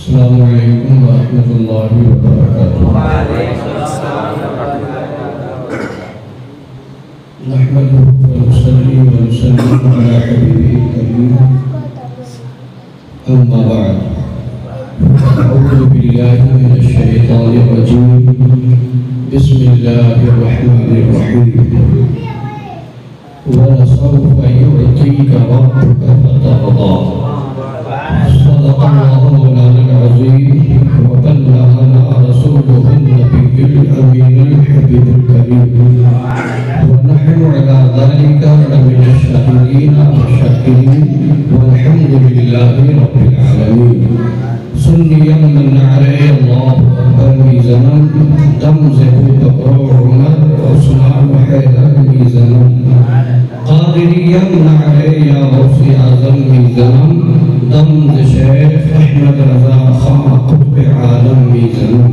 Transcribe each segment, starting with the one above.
السلام علیکم ورحمۃ اللہ وبرکاتہ۔ نحمده ونصلي ونسلم على حبيبه الكريم، أما بعد، أعوذ بالله من الشيطان الرجيم، بسم الله الرحمن الرحيم، ولسوف يعطيك ربك فترضى، صدق الله مولانا العظيم، وبلغنا رسوله النبي الأمين الحبيب الكريم، ونحن على ذلك لمن الشاهدين والشاكرين، والحمد لله رب العالمين۔ سني من علي الله أكبر ميزانا، تمزح بكر عمر عثمان وحيدر ميزانا، قادريا علي يا غوث أعظم ميزانا، دمز شیخ احمد رضا خان قطب عالم میزنم،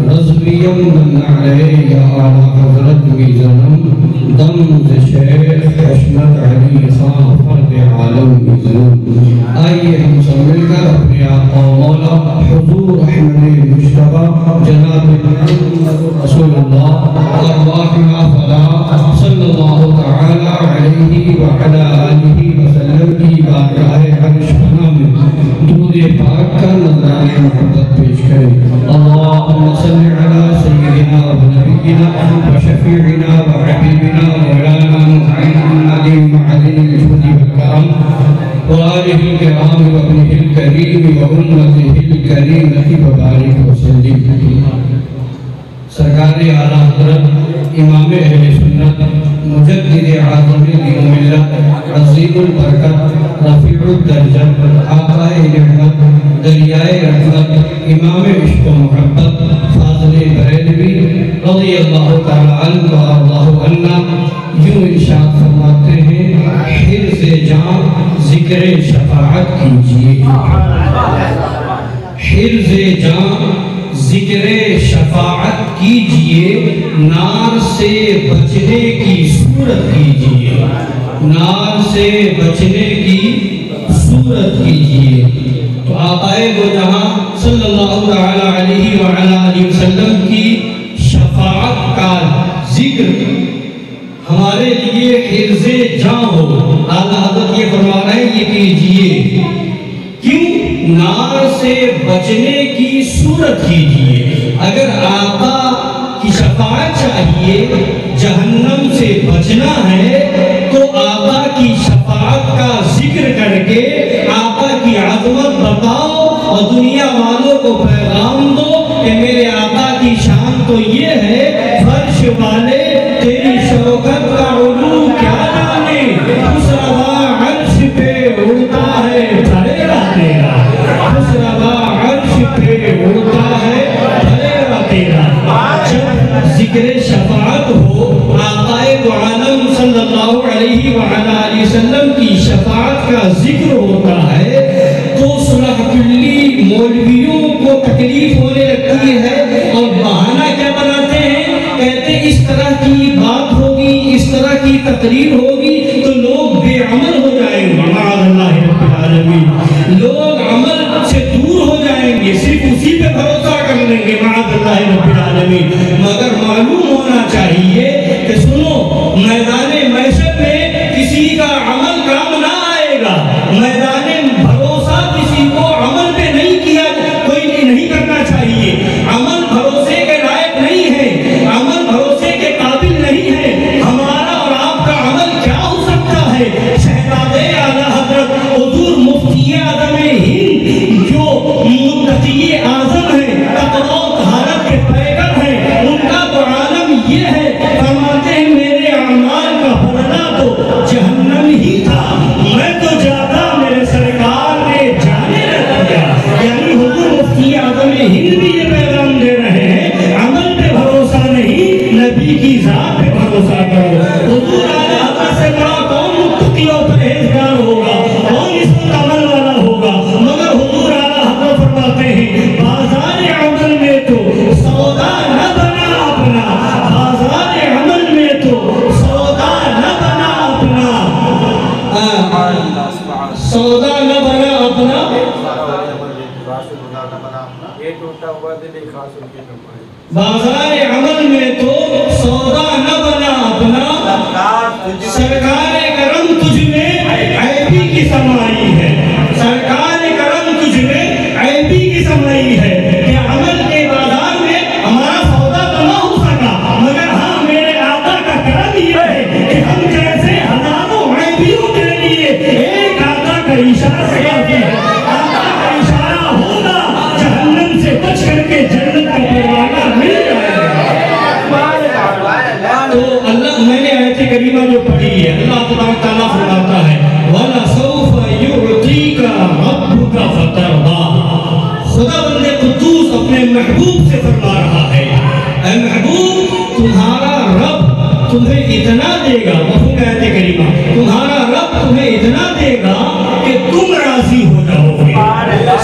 رضویم من علیہ یا اعلیٰ حضرت میزنم، دمز شیخ احمد علی خان فرد عالم میزنم۔ آئیے ہم سب مل کر اپنے آقا مولا حضور احمد مشتبہ جناب محمد رسول اللہ ارواحنا فلا صلی اللہ تعالی علیہ وعلا آلہ وسلم کی بارگاہ عرش درود پاک کا نظرانِ محبت پیش کریں۔ اللہم صلی علی سیدنا و نبینا و شفیعنا و حبیبنا مولانا محمد معدن الجود والکرم و آلہ الکرام و ابنہ الکریم و امتہ الکریمہ وبارک وسلم۔ سرکار اعلیٰ حضرت امام اہل سنت مجدد اعظم دین و ملت عظیم البرکت رفیع الدرجت آقا نعمت دریائے رحمت امام عشق و محبت فاضل بریلوی رضی اللہ تعالی عنہ و ارضاہ عنہ یوں ارشاد فرماتے ہیں، حرز جان ذکر شفاعت کیجئے، حرز جان ذکر شفاعت کیجئے، نار سے بچنے کی صورت کیجئے، نار سے بچنے کی صورت کیجئے۔ تو آقا دو جہاں صلی اللہ علیہ وآلہ وسلم کی شفاعت کا ذکر ہمارے لیے حرز جاں ہو، اعلیٰ حضرت یہ فرما رہے ہیں یہ کیجئے۔ کیوں؟ نار سے بچنے کی صورت کیجئے۔ اگر آقا کی شفاعت چاہیے، جہنم سے بچنا ہے تو آقا کی شفاعت کا ذکر کر کے آقا کی عظمت بتاؤ اور دنیا والوں کو پیغام دو کہ میرے آقا کی شان تو یہ ہے، فرش والے تیری شوکت کا علو کیا جانے، اس روا عرش پہ اڑتا ہے بھرے تیرا، اس روا عرش پہ اڑتا ہے بھرے تیرا۔ جب ذکر شفاعت ہو، آقا دو عالم صلی اللہ علیہ وآلہ وسلم کی شفاعت کا ذکر ہوتا ہے تو صلح کلی مولویوں کو تکلیف ہونے لگتی ہے اور بہانہ کیا بناتے ہیں، کہتے ہیں اس طرح کی بات ہوگی، اس طرح کی تقریر ہوگی تو لوگ بے عمل ہو جائیں گے، معاذ اللہ رب العالمین، لوگ عمل سے دور ہو جائیں گے، صرف اسی پہ بھروسہ کر لیں گے، معاذ اللہ رب العالمین۔ مگر معلوم ہونا چاہیے کہ سنو، میدان محشر میں کسی کا عمل کام نہ آئے گا، میدان بھروسہ کسی کو عمل پہ نہیں کیا، کوئی نہیں کرنا چاہیے، عمل بھروسے کے لائق نہیں ہے، عمل بھروسے کے قابل نہیں ہے۔ ہمارا اور آپ کا عمل کیا ہو سکتا ہے؟ شہزادہ اعلیٰ حضرت حضور مفتی اعظم ہند جو متقی اعظم ہیں، تقویٰ و طہارت کے پیکر ہیں، ان کا تو عالم یہ ہے، فرماتے ہیں میرے اعمال کا بدلہ تو جہنم ہی تھا، میں تو زیادہ میرے سرکار نے جانے رکھ دیا۔ یعنی حضور مفتی اعظم ہند بھی یہ پیغام دے رہے ہیں، عمل پہ بھروسہ نہیں، نبی کی ذات پہ بھروسہ کرو۔ حضور اعلیٰ حضرت سے بڑا کون متقی و پرہیزگار ہوگا، کون اس وقت عمل والا ہوگا؟ مگر حضور اعلیٰ حضرت فرماتے ہیں بازار عمل میں تو سودا نہ بنا اپنا، بازار عمل میں تو سودا نہ بنا اپنا، سودا نہ بنا اپنا، بازار عمل میں تو سودا نہ بنا اپنا، سرکار کرم تجھ میں عیبی کی سمائی ہے، سرکار کرم تجھ میں عیبی کی سمائی ہے کہ عمل کے بازار میں ہمارا سودا تو نہ ہو سکا، مگر ہاں میرے آقا کا کرم یہ ہے کہ ہم جیسے ہزاروں عیبیوں کے لیے ایک آقا کا اشارہ کافی ہے، آقا کا اشارہ ہوگا جہنم سے بچ کر کے جنت کا پروانہ مل جائے گا۔ تو اللہ، میں نے آیت کریمہ جو پڑھی ہے، اللہ تبارک تعالیٰ فرماتا ہے وَلَسَوْفَ يُعْطِيكَ رَبُّكَ فَتَرْضَىٰ، خدا بندے قدوس اپنے محبوب سے فرما رہا ہے اے محبوب تمہارا رب تمہیں اتنا دے گا، مفہوم آیت کریمہ، تمہارا رب تمہیں اتنا دے گا کہ تم راضی ہو جاؤ گے۔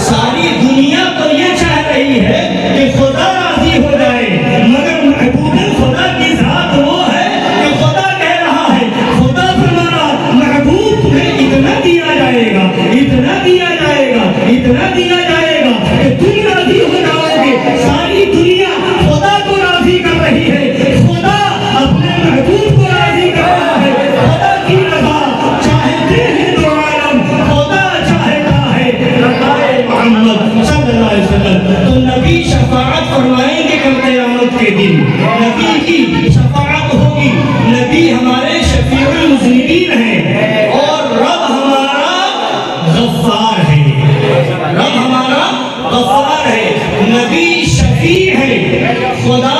ساری دنیا تو یہ چاہ رہی ہے کہ خدا راضی ہو جائے، مگر محبوب خدا کی ذات وہ ہے کہ خدا کہہ رہا ہے، خدا فرما رہا محبوب تمہیں اتنا دیا جائے گا، اتنا دیا جائے گا، اتنا دیا جائے گا کہ تم راضی ہو جاؤ گے۔ ساری دنیا خدا کو راضی کر رہی ہے، خدا اپنے محبوب کو راضی کر رہا ہے، خدا کی رضا چاہتے ہیں دو عالم، خدا چاہتا ہے رضا محمد صلی اللہ علیہ وسلم۔ تو نبی شفاعت فرمائیں گے کل قیامت کے دن، نبی کی شفاعت ہوگی، نبی ہمارے شفیع المذنبین ہیں، اور رب ہمارا غفار ہے، رب ہمارا غفار ہے، نبی شفیع ہے، خدا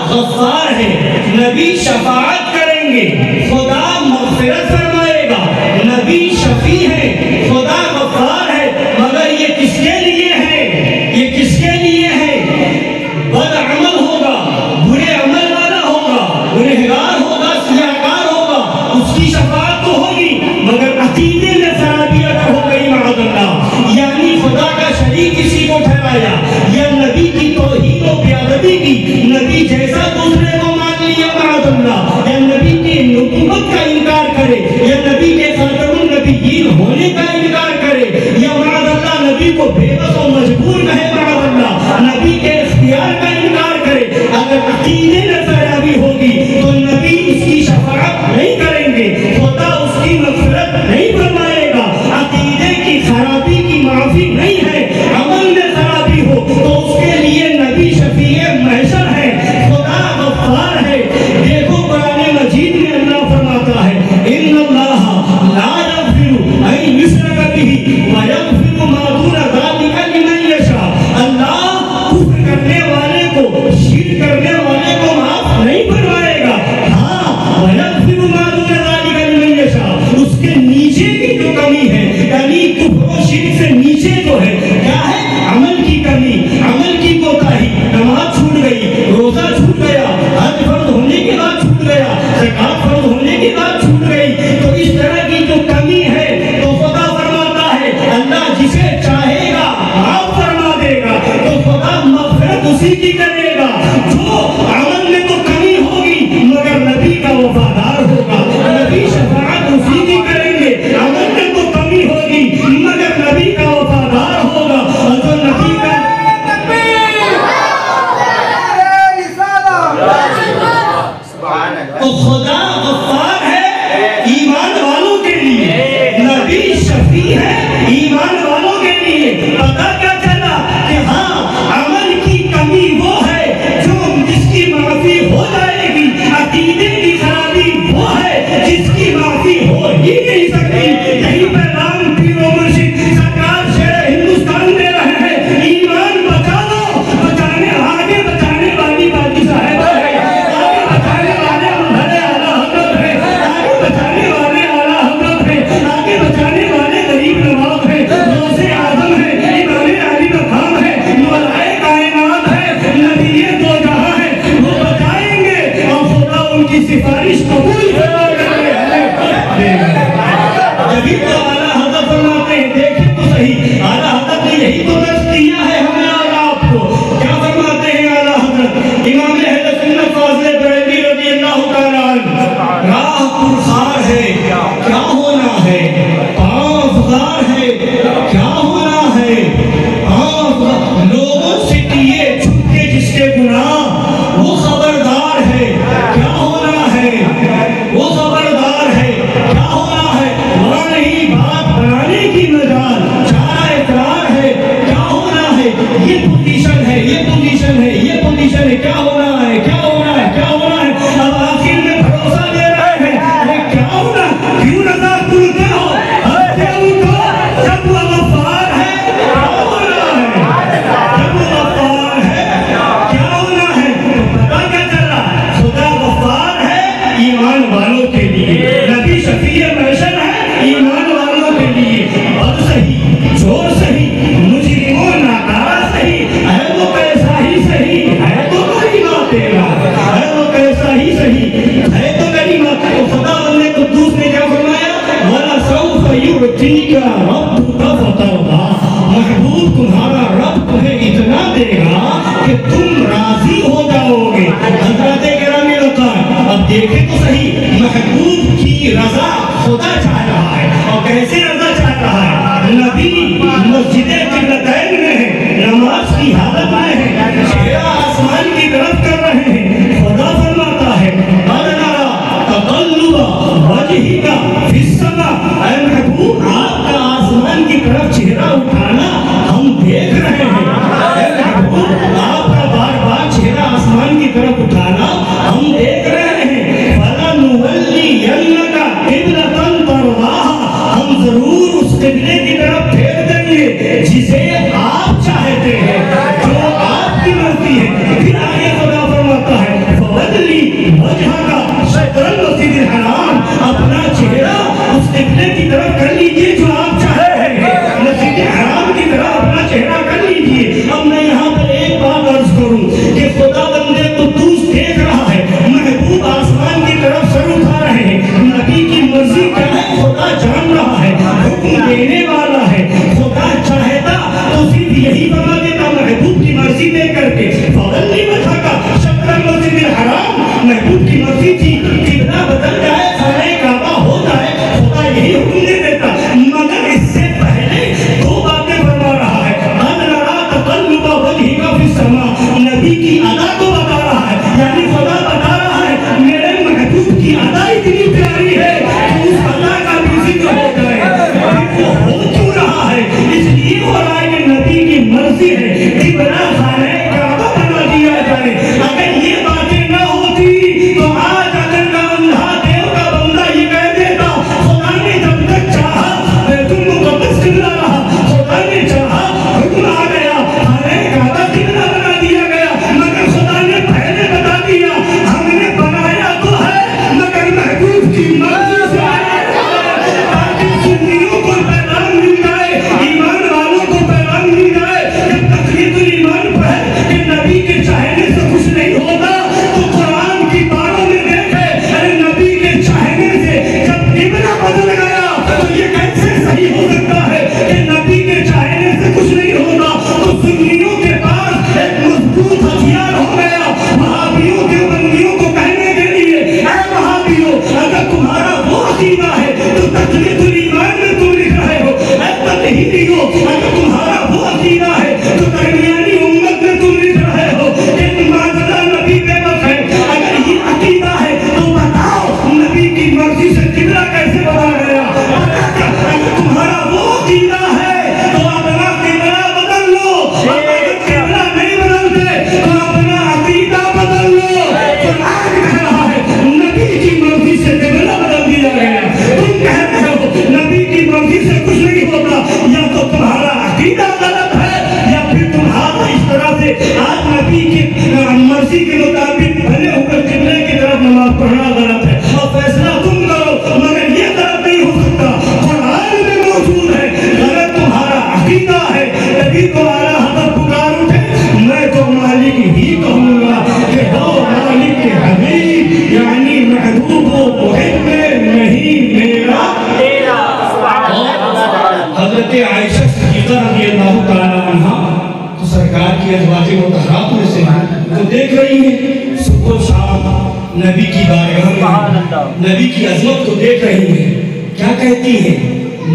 غفار ہے، نبی شفاعت کریں گے، خدا مغفرت فرمائے گا، نبی شفیع ہے، خدا غفار ہے، مگر یہ کس کے لیے ہے؟ یہ کس کے لیے ہے؟ بد عمل ہوگا، برے عمل والا ہوگا، گنہگار ہوگا، سیاہکار ہوگا، اس کی شفاعت تو ہوگی، مگر عقیدے میں خرابی اگر ہو گئی معاذ اللہ، یعنی خدا کا شریک کسی کو ٹھہرایا، یا نبی کی توہین و بیادبی کی، نبی جیسا دوسرے کو مان لیا معاذ اللہ، یا نبی کی نبوت کا انکار کرے، یا نبی کے خاتم النبیین ہونے کا انکار کرے، یا معاذ اللہ نبی کو بے بس و مجبور کہے معاذ اللہ، نبی کے اختیار کا انکار کرے، اگر عقیدے میں خرابی ہوگی تو نبی اس کی شفاعت نہیں کریں گے، خدا اس کی مغفرت نہیں فرمائے گا۔ عقیدے کی خرابی کی معافی نہیں ہے، عمل میں خرابی ہو تو اس کے لیے نبی شفیع محشر ہے، خدا غفار ہے۔ دیکھو قرآن مجید میں اللہ فرماتا ہے ان اللہ لا یغفر ان یشرک بہ ویغفر ما دون ذلک لمن یشاء، اللہ کفر کرنے والے کو، شرک کرنے والے کو معاف نہیں فرمائے گا، ہاں ویغفر ما دون ذلک لمن یشاء، اس کے نیچے کی جو کمی ہے، یعنی کفر و شرک سے نیچے جو ہے کیا ہے؟ عمل کی کمی، عمل کی کوتاہی، نماز چھوٹ گئی، روزہ چھوٹ گیا، حج فرض ہونے کے بعد چھوٹ گیا، زکات فرض ہونے کے بعد چھوٹ گئی، تو اس طرح کی جو کمی ہے تو خدا فرماتا ہے اللہ جسے چاہے گا معاف فرما دے گا، تو خدا مغفرت اسی کی کرے گا جو عمل میں تو کمی ہوگی مگر نبی کا وفادار ہوگا، نبی شفاعت اسی کی کریں گے، عمل میں تو کمی ہوگی مگر نبی کا وفادار ہوگا، اور جو نبی کا تو خدا غفار ہے ایمان والوں کے لیے، نبی شفیع ہے ایمان والوں کے لیے۔ پتہ کیا چلا کہ ہاں عمل کی کمی وہ ہے جو جس کی معافی ہو جائے گی، عقیدے کی خرابی وہ ہے جس کی معافی ہو ہی نہیں سکتی۔ یہی پیغام پیر و مرشد سرکار شیر ہندوستان دے رہے ہیں، ایمان بچا دو، بچانے آگے بچانے والی باقی صاحب ہے، آگے بچانے والے بڑے اعلیٰ حضرت ہیں، آگے بچانے والے اعلیٰ حضرت ہیں، آگے بچانے والے غریب نواز ہیں، غوث اعظم ہیں، امام علی مقام ہے، مولائے کائنات ہے، نبی دو جہاں ہے، وہ بچائیں گے اور خدا ان کی سفارش قبول فرما کرے ہمیں جبھی تو اعلیٰ حضرت فرماتے ہیں، دیکھیں تو صحیح اعلیٰ حضرت نے یہی تو درس دیا ہے ہمیں اور آپ کو۔ کیا فرماتے ہیں اعلیٰ حضرت امام اہل سنت فاضل بریلوی رضی اللہ تعالیٰ عنہ؟ راہ پرخار ہے کیا ہونا ہے، پاؤں افغار ہے کیا ہونا ہے، پاؤں افغار، لوگوں سے کا رب کا فترضا، محبوب تمہارا رب تمہیں اتنا دے گا کہ تم راضی ہو جاؤ گے۔ حضرت گرامی رضا، اب دیکھیں تو صحیح، محبوب کی رضا خدا چاہ رہا ہے، اور کیسے رضا چاہ رہا ہے؟ نبی مسجد قبلتین میں ہے، نماز کی حالت میں ہے، چہرہ آسمان کی طرف کر رہے ہیں، خدا فرماتا ہے تقلب وجہک فی السماء، اے محبوب آپ کا آسمان کی طرف چہرہ اٹھانا ہم دیکھ رہے ہیں، اے محبوب آپ کا بار بار چہرہ آسمان کی طرف اٹھانا ہم دیکھ رہے ہیں۔ فَلَنُوَلِّيَنَّكَ قِبْلَةً تَرْضَاهَا، ہم ضرور اس قبلے کی طرف پھیر دیں گے جسے آپ چاہتے ہیں، جو آپ کی مرضی ہے۔ پھر آگے خدا فرماتا ہے فَوَلِّ وَجْهَكَ شَطْرَ الْمَسْجِدِ الْحَرَامِ، اپنا چہرہ اس قبلے کی طرف کر لیجئے جو آپ چاہے ہیں، مسجد حرام کی طرف اپنا چہرہ کر لیجئے۔ اب میں یہاں پر ایک بات عرض کروں کہ خدا بندے قدوس دیکھ رہا ہے، محبوب آسمان کی طرف سر اٹھا رہے ہیں، نبی کی مرضی کیا ہے خدا جان رہا ہے، حکم دینے والا ہے۔ خدا چاہتا تو صرف یہی فرما دیتا محبوب کی مرضی دے کر کے فَوَلِّ وَجْهَكَ شَطْرَ الْمَسْجِدِ الْحَرَامِ، محبوب کی مرضی تھی قبلہ بدل جائے، خانہ کعبہ ہو جائے، خدا یہی حکم دے دیتا، مگر اس سے پہلے دو باتیں فرما رہا ہے۔ قَدْ نَرَىٰ تَقَلُّبَ وَجْهِكَ فِي السَّمَاءِ، نبی کی ادا کو بتا رہا ہے، یعنی خدا بتا رہا ہے میرے محبوب کی ادا اتنی پیاری ہے کہ اس ادا کا بھی ذکر ہو جائے، وہ ہو کیوں رہا ہے؟ اس لیے ہو رہا ہے کہ نبی کی مرضی ہے قبلہ خانہ کعبہ بنا دیا جائے۔ اگر یہ باتیں نہ ہوتی تو آج اگر کا اندھا دیو کا بندہ یہ کہہ دیتا خدا نے جب تک چاہا بیت المقدس قبلہ رہا، خدا نے چاہا حکم آ گیا خانہ کعبہ قبلہ بنا دیا گیا، مگر خدا نے پہلے بتا دیا ہم نے بنایا تو ہے مگر محبوب کی مرضی سے تاکہ سنیوں کو پیغام مل جائے، ایمان والوں کو پیغام مل جائے۔ جب تقلید الایمان پڑھے کہ نبی کے چاہنے سے کچھ نہیں ہوگا تو قرآن کی باروں میں دیکھے ارے نبی کے چاہنے سے جب قبلہ بدل گیا تو یہ کیسے صحیح ہو سکتا ہے کہ نبی کے چاہنے سے کچھ نہیں ہوگا؟ تو سنیوں کے پاس ایک مضبوط ہتھیار ہو گیا وہابیوں کے بندیوں کو کہنے کے لیے اے وہابیوں اگر تمہارا وہ عقیدہ ہے تو تقلید الایمان میں تم لکھ رہے ہو، اے تطہیریوں اگر تمہارا وہ عقیدہ ہے تو درمیانی امت میں تم لکھ رہے ہو کہ معذرہ نبی بے وقت ہے، اگر یہ عقیدہ ہے تو بتاؤ نبی کی مرضی سے قبلہ کیسے بدل گیا؟ اگر تمہارا وہ عقیدہ ہے تو اپنا قبلہ بدل لو، اگر قبلہ نہیں بدلتے تو اپنا عقیدہ بدل لو۔ قرآن کہہ رہا ہے نبی کی مرضی سے قبلہ بدل دیا گیا، تم کہہ رہے ہو نبی کی مرضی سے کچھ نہیں ہوتا، یا تو تمہارا عقیدہ غلط ہے یا پھر تمہارا اس طرح سے آج نبی کی مرضی کے مطابق بنے ہوئے قبلے کی طرف نماز پڑھنا غلط ہے، اور فیصلہ تم کرو، مگر یہ غلط نہیں ہو سکتا، قرآن میں موجود ہے۔ غلط تمہارا عقیدہ ہے، تبھی تو اعلیٰ حضرت پکار اٹھے میں تو مالک ہی کہوں گا کہ ہو مالک کے حبیب، یعنی محبوب و محب نہیں میرا تیرا۔ حضرت عائشہ صدیقہ رضی اللہ تعالیٰ عنہ تو سرکار کی ازواج مطہرات میں سے تو دیکھ رہی ہیں صبح و شام نبی کی بارگاہ میں نبی کی عظمت کو دیکھ رہی ہیں، کیا کہتی ہیں؟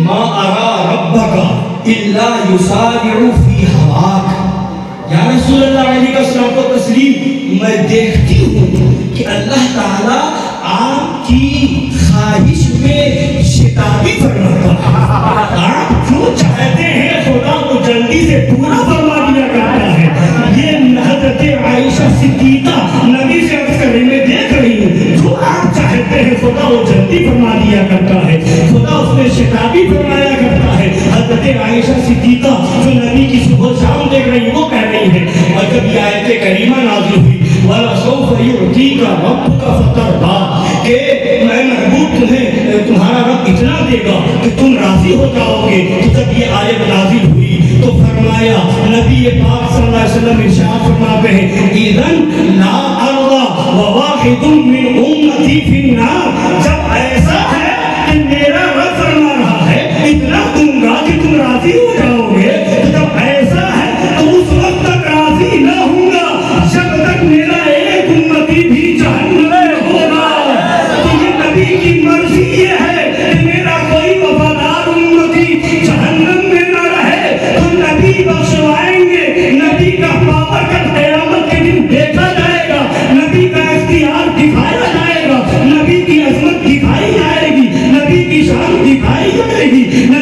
ما ارا ربک الا یسارع فی ہواک، یا رسول اللہ علیہ السلام کو تسلیم، میں دیکھتی ہوں کہ اللہ تعالیٰ آپ کی خواہش میں شتابی فرماتا ہے، آپ جو چاہتے ہیں خدا کو جلدی سے پورا فرما دیا کرتا ہے۔ یہ حضرت عائشہ صدیقہ نبی سے عرض کرنے میں دیکھ رہی ہوں، جو آپ چاہتے ہیں خدا وہ جلدی فرما دیا کرتا ہے، خدا اس میں شتابی فرمایا کرتا ہے۔ حضرت عائشہ صدیقہ جو نبی کی صبح شام دیکھ رہی وہ کہہ رہی ہے، اور جب یہ آیت کریمہ نازل ہوئی وَلَسَوْفَ يُعْطِيكَ رَبُّكَ فَتَرْضَىٰ، کہ میں محبوب تمہیں تمہارا رب اتنا دے گا کہ تم راضی ہو جاؤ گے، تو جب یہ آیت نازل ہوئی تو فرمایا نبی پاک صلی اللہ علیہ وسلم ارشاد فرماتے ہیں اِذًا لَا أَرْضَىٰ وَوَاحِدٌ مِّنْ أُمَّتِي فِي النَّارِ، جب ایسا ہے کہ میرا رب فرما رہا ہے اتنا تم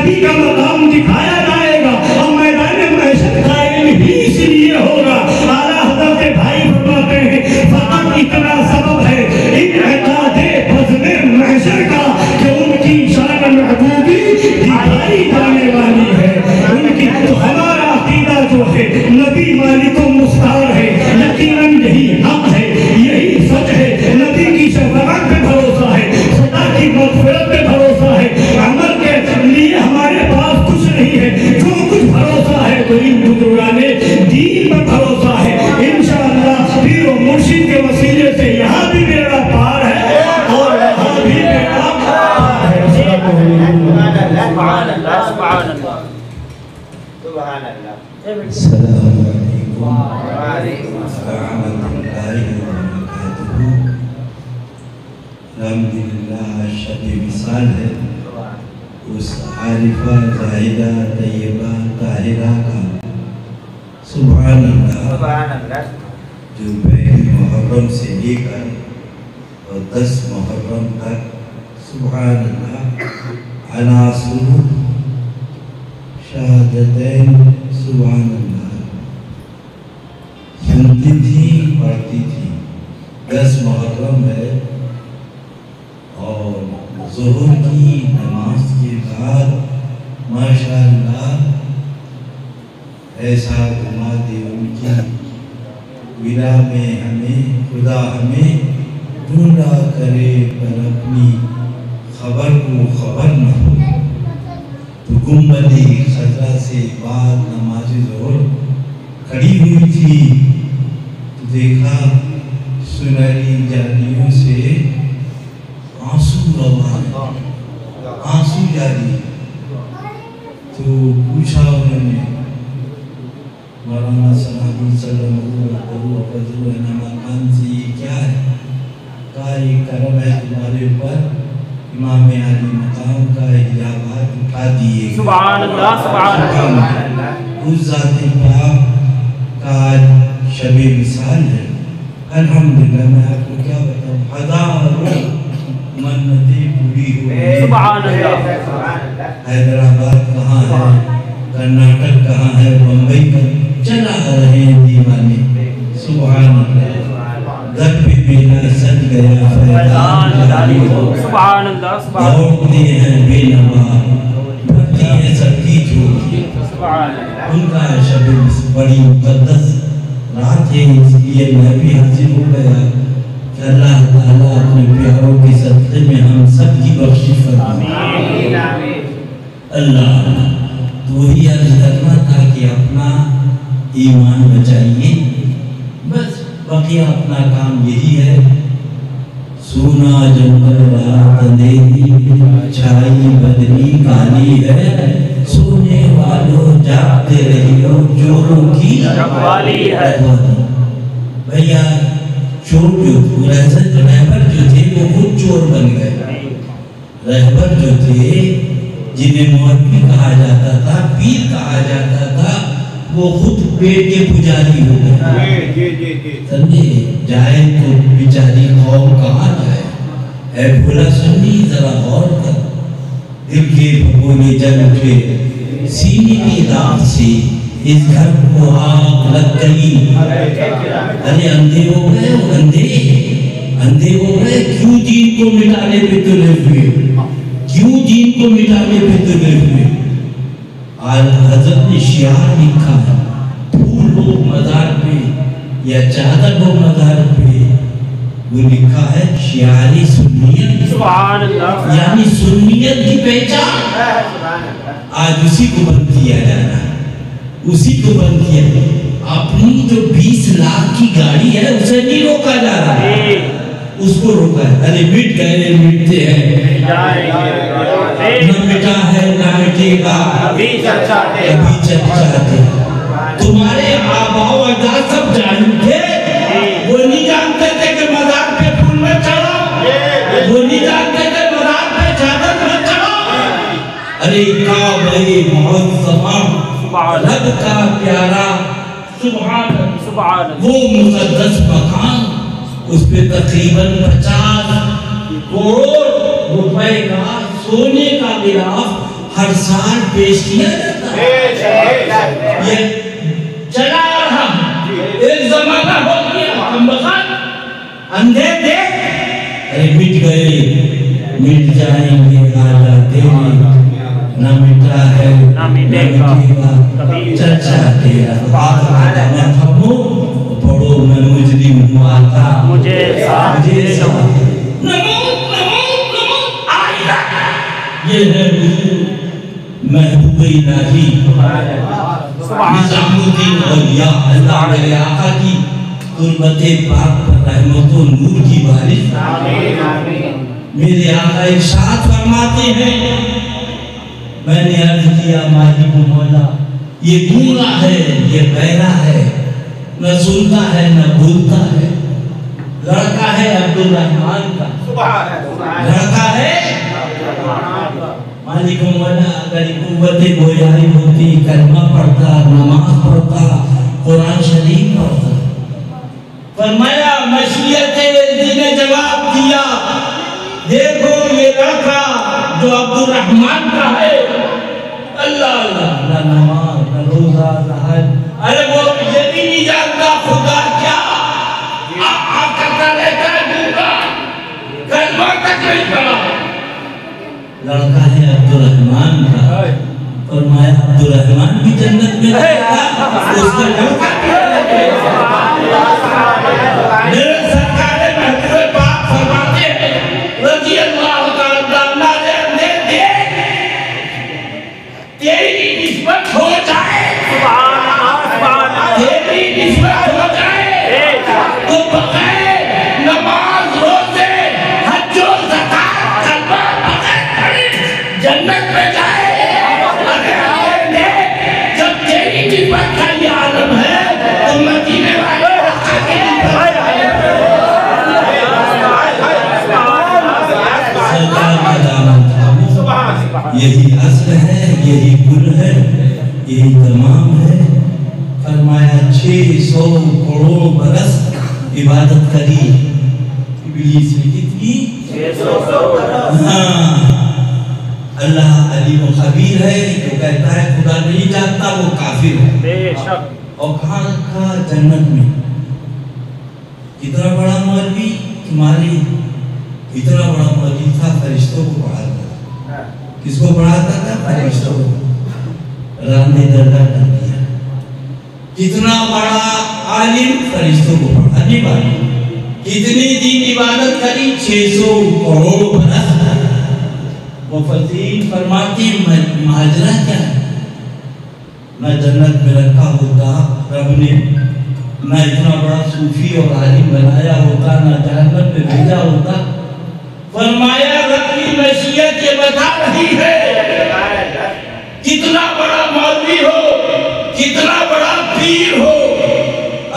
نبی کا مقام دکھایا جائے گا اور میدان محشر قائم ہی اس لیے ہوگا۔ اعلیٰ حضرت بھائی فرماتے ہیں فقط اتنا سبب ہے انعقاد بزم محشر کا کہ ان کی شان محبوبی دکھائی جانے والی ہے۔ ان کی تو ہمارا عقیدہ جو ہے نبی مالک و مختار ہے، یقیناً یہی حق ہے، یہی سچ ہے۔ نبی کی شفاعت پہ بھروسہ ہے، خدا کی مغفرت پہ بھروسہ ہے۔ عمل کے لیے ہمارے پاس کچھ نہیں ہے، جو کچھ بھروسہ ہے تو ان بزرگان دین پر بھروسہ ہے۔ انشاءاللہ پیر و مرشد کے وسیلے سے یہاں بھی بیڑا پار ہے اور وہاں بھی بیڑا پار ہے۔ سبحان اللہ سبحان اللہ سبحان اللہ۔ السلام علیکم ورحمۃ اللہ وبرکاتہ۔ الحمدللہ شب وصال ہے اس عارفہ زاہدہ طیبہ طاہرہ کا، سبحان اللہ، سبحان اللہ، جو پہلی محرم سے لے کر اور 10 محرم تک سبحان اللہ عناصر شہادتین سبحان اللہ سنتی تھی، پڑھتی تھی۔ 10 محرم ہے اور ظہر کی نماز کے بعد ماشاءاللہ ایسا گھما دے ان کی ولا میں ہمیں خدا ہمیں ڈھونڈا کرے پر اپنی خبر کو خبر نہ ہو۔ تو گنبدِ خضرا سے بعد نماز ظہر کھڑی ہوئی تھی تو دیکھا سنہری جالیوں سے آنسو رواں، آنسو جاری۔ تو پوچھا انہوں نے مولانا سلام صلی اللہ علیہ وسلم سے یہ کیا ہے؟ کہا یہ کرم ہے تمہارے اوپر، امام علی مقام کا حجابات اٹھا دیے۔ سبحان اللہ سبحان اللہ۔ اس ذات پاک کا آج شب وصال ہے۔ الحمدللہ میں آپ کو کیا بتاؤں، ہزاروں منتیں پوری ہوئی۔ سبحان اللہ۔ حیدرآباد کہاں ہے، کرناٹک کہاں ہے، بمبئی کا چلا رہے ہیں دیوانے، سبحان اللہ۔ در پہ بینا سج گیا فیضان جاری ہو، سبحان اللہ سبحان اللہ۔ دوڑتے ہیں بے نوا، بھرتی ہیں سب کی جھولی۔ سبحان اللہ۔ ان کا شب بڑی مقدس رات ہے، اس لیے میں بھی حاضر ہو گیا کہ اللہ تعالیٰ اپنے پیاروں کے صدقے میں ہم سب کی بخشش فرمائے۔ اللہ تو ہی عرض کرنا تھا کہ اپنا ایمان بچائیے، بس بقیہ اپنا کام یہی ہے۔ سونا جنگل رات اندھیری، چھائی بدنی کالی ہے، سونے والوں جاگتے رہیو چوروں کی رکھوالی ہے۔ بھیا چور جو رہبر جو تھے وہ خود چور بن گئے۔ رہبر جو تھے جنہیں مولوی کہا جاتا تھا، پیر کہا جاتا تھا، وہ خود پیٹ کے پجاری ہو گئے۔ سمجھے جائے تو بیچاری قوم کہاں جائے؟ اے بھولا سنی ذرا غور کر، دل کے بھگونے جل اٹھے سینے کی داغ سے، اس گھر کو آگ لگ گئی۔ ارے اندھے ہو گئے، اندھے ہو گئے، کیوں دین کو مٹانے پہ تلے ہوئے، کیوں دین کو مٹانے پہ تلے ہوئے؟ حضرت نے شعار لکھا ہے، پھول ہو مزار پہ یا چادر ہو مزار پہ، وہ لکھا ہے شعاری سنیت، سبحان اللہ۔ یعنی سنیت کی پہچان آج اسی کو بند کیا جا رہا ہے، اسی کو بند کیا۔ اپنی جو 20 لاکھ کی گاڑی ہے اسے نہیں روکا جا رہا ہے، اس کو روکا ہے۔ ارے مٹ گئے مٹتے ہیں، نہ مٹا ہے نہ مٹے گا، ابھی چرچا ہے۔ تمہارے آباء و اجداد سب جانتے، وہ نہیں جانتے تھے کہ مزار پہ پھول میں چڑھو، وہ نہیں جانتے تھے مزار پہ چادر میں چڑھو۔ ارے کعبہ معظمہ، رب کا پیارا، سبحان اللہ، وہ مقدس مقام، اس پہ تقریباً 50 کروڑ روپے کا سونے کا غلاف ہر سال پیش کیا جاتا ہے. یہ چلا رہا ایک زمانہ ہو گیا ہم بخار اندھے دیکھ ارے مٹ گئے مٹ جائیں گے آلہ تیرے نہ مٹا ہے نہ مٹے گا چرچا تیرا آقا میں تھمو پڑھو میں مجرم ہوں آقا مجھے ساتھ دے دو. یہ ہے محبوب الہی نظام الدین اولیاء اللہ میرے آقا کی تربت پاک پر رحمت و نور کی بارش. میرے آقا ارشاد فرماتے ہیں میں نے عرض کیا مالک مولا یہ گونگا ہے یہ بہرا ہے نہ سنتا ہے نہ بولتا ہے لڑکا ہے عبدالرحمن کا لڑکا ہے مالک مولا اگر قوت گویائی ہوتی کلمہ پڑھتا نماز پڑھتا قرآن شریف پڑھتا. فرمایا مشیت الہی نے جواب دیا دیکھو یہ لڑکا جو عبدالرحمن کا ہے اللہ اللہ نہ نماز نہ روزہ نہ حج ارے وہ یہ بھی نہیں جانتا خدا کیا کرتا رہتا ہے گونگا کلمہ تک نہیں پڑھا. لڑکا ہے عبدالرحمن کا فرمایا عبدالرحمن بھی جنت میں رہے گا اس کا لڑکا میرے سرکار محبوب پاک فرماتے ہیں رضی اللہ تعالیٰ عنہ تیری نسبت ہو جائے تیری نسبت ہو جائے تو بغیر نماز روزے حج و زکات کلمہ بغیر پڑھے جنت میں جائے. جب تیری نسبت کا یہ عالم ہے تو مدینے والے یہی اصل ہے یہی کل ہے یہی تمام ہے. فرمایا 600 کروڑ برس عبادت کری ابلیس نے کتنی 600 اللہ علیم و خبیر ہے جو کہتا ہے خدا نہیں جانتا وہ کافر ہے بے شک. اور کہاں رکھا جنت میں. کتنا بڑا مولوی تمہاری اتنا بڑا مولوی تھا فرشتوں کو پڑھاتا تھا. کس کو پڑھاتا تھا فرشتوں کو. رام نے درگاہ کر دیا. کتنا بڑا عالم فرشتوں کو پڑھانے والا. کتنی دن عبادت کری 600 کروڑ برس. مفسرین فرماتی ماجرا کیا ہے نہ جنت میں رکھا ہوتا رب نے نہ اتنا بڑا صوفی اور عالم بنایا ہوتا نہ جہنم میں بھیجا ہوتا. فرمایا رب کی مشیت یہ بتا رہی ہے کتنا بڑا مولوی ہو کتنا بڑا پیر ہو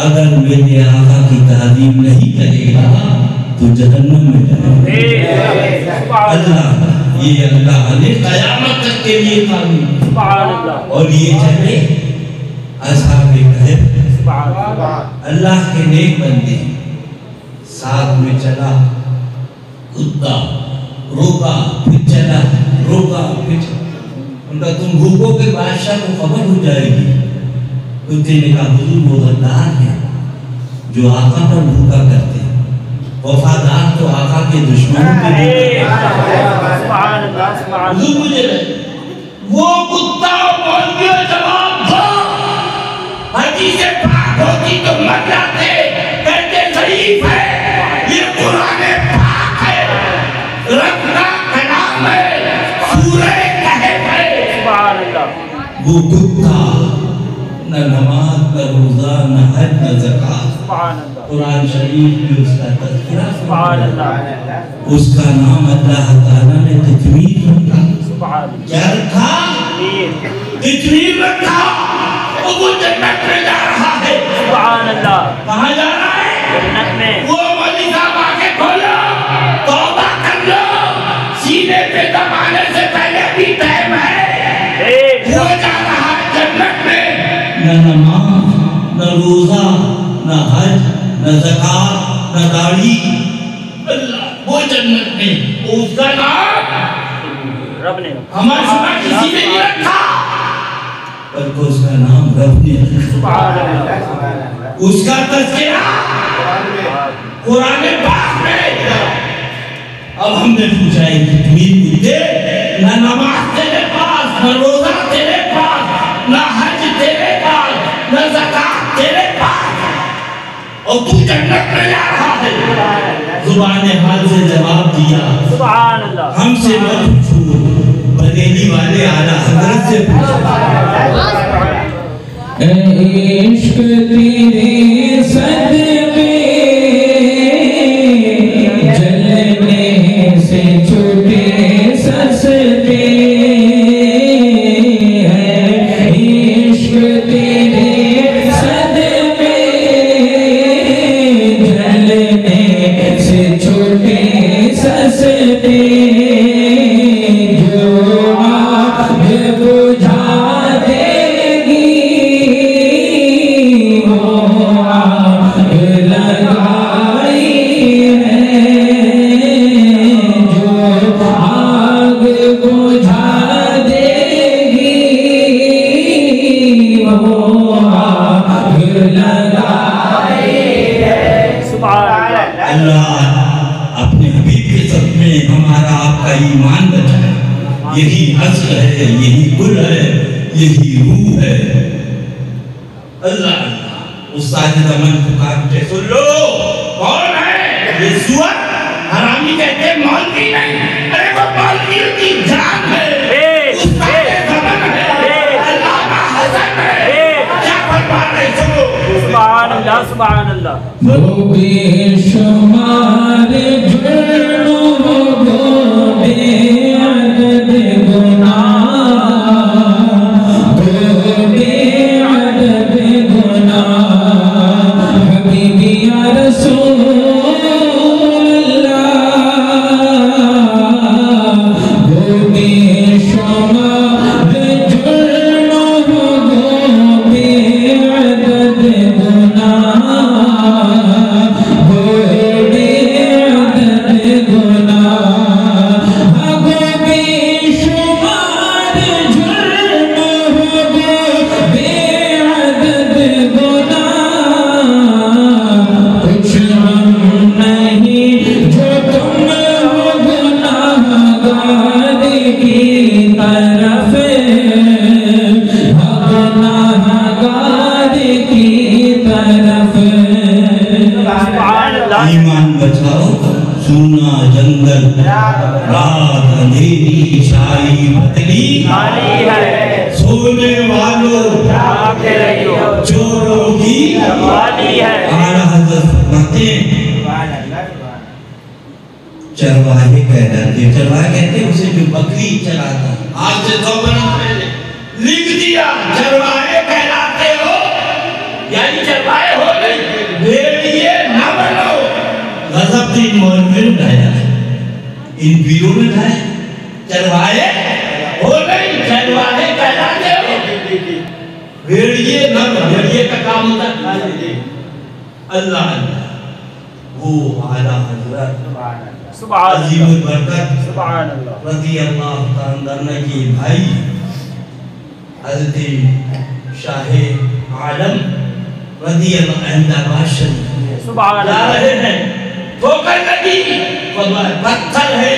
اگر میرے آقا کی تعظیم نہیں کرے گا تو جہنم میں جائے گا. اللہ یہ اللہ نے قیامت تک کے لیے قانون اور یہ چلے اصحاب کہف اللہ کے نیک بندے ساتھ میں چلا کتا روکا پھر چلا روکا پھر چلا. ان کا تم بھوکو کے بادشاہ کو خبر ہو جائے گی. کتے نے کہا حضور وہ غدار ہیں جو آقا پر بھوکا کرتے ہیں وفادار تو آقا کے دشمنوں کے حضور مجھے وہ کتا مولوی جواب دو. حدیث پاک ہوتی تو مر جاتے کہتے ضعیف ہے یہ قرآن پاک ہے رب کا کلام ہے سورہ کہف ہے. وہ کتا نہ نماز نہ روزہ نہ حج نہ زکات. قرآن شریف میں اس کا تذکرہ اس کا نام اللہ تعالیٰ نے قطمیر رکھا. کیا رکھا؟ قطمیر رکھا. وہ جنت میں جا رہا ہے. کہاں جا رہا ہے؟ جنت میں. وہ مولی صاحب آگے کھولو توبہ کر لو سینے پہ دبانے سے پہلے بھی ٹائم ہے. وہ جا رہا ہے جنت میں. نہ نماز نہ روزہ نہ حج نہ زکات نہ داڑھی. اللہ وہ جنت میں اس کا نام رب نے ہمارا شمار کسی نے نہیں رکھا بلکہ اس کا نام رب نے رکھا سبحان اللہ اس کا تذکرہ قرآن پاک میں اب ہم نے پوچھا ہے مجھے نہ نماز تیرے پاس نہ روزہ تیرے پاس نہ حج تیرے پاس نہ زکاة تیرے پاس اور تو جنت میں جا رہا ہے زبان حال سے جواب دیا سبحان اللہ ہم سے مت پوچھو بریلی والے اعلیٰ حضرت سے پوچھو اے عشق تیرے صدقے جلنے سے چھوٹے سستے ہیں عشق تیرے صدقے جلنے سے چھوٹے سستے جو آگ بجھا دے گی وہ آگ لگائی ہے جو آگ بجھا دے گی وہ آگ لگائی ہے سبحان اللہ اللہ اپنے حبیب کے سب میں ہمارا آپ کا ایمان بچائے یہی اصل ہے یہی گل ہے یہی روح ہے اللہ اللہ استاد زمان پکارتے سن لو کون ہے یہ سور حرامی کہتے ہیں مولوی نہیں ارے وہ مولویوں کی جان ہے استاد زمان ہے علامہ حسن ہے کیا فرما رہے سنو سبحان اللہ سبحان اللہ وہ بے شمار جرم وہ بے عدد گناہ وہ بے عدد گناہ حبیبی یا رسول اللہ وہ بے شمار جرم وہ بے عدد گناہ وہ بے عدد گناہ وہ بے شمار جرم وہ بے عدد گناہ کچھ ہم نہیں جو تم ہو گناہ گار کی طرف گناہ گار کی طرف سبحان اللہ ایمان بچاؤ سونا جنگل رات اندھیری چھائی پتلی خالی ہے سونے والوں جاگتے رہیو چوروں کی خالی ہے اعلیٰ حضرت فرماتے ہیں چرواہے کہلاتے ہیں چرواہے کہتے ہیں اسے جو بکری چلاتا ہے آج سے 100 برس پہلے لکھ دیا چرواہے کہلاتے ہو یعنی چرواہے ہو نہیں بھیڑیے نہ بنو غضب دین مولوی نے ڈھایا ان پیروں نے ڈھایا چرواہے ہو نہیں چرواہے کہلاتے ہو بھیڑیے نہ بنو بھیڑیے کا کام ہوتا ہے اللہ اللہ وہ اعلیٰ حضرت سبحان عظیم اللہ البرکت سبحان اللہ رضی اللہ تعالیٰ کی بھائی حضرت شاہ عالم رضی اللہ احمدآباد شریف سبحان جا اللہ رہے ہیں ٹھوکر لگی فرمایا پتھر ہے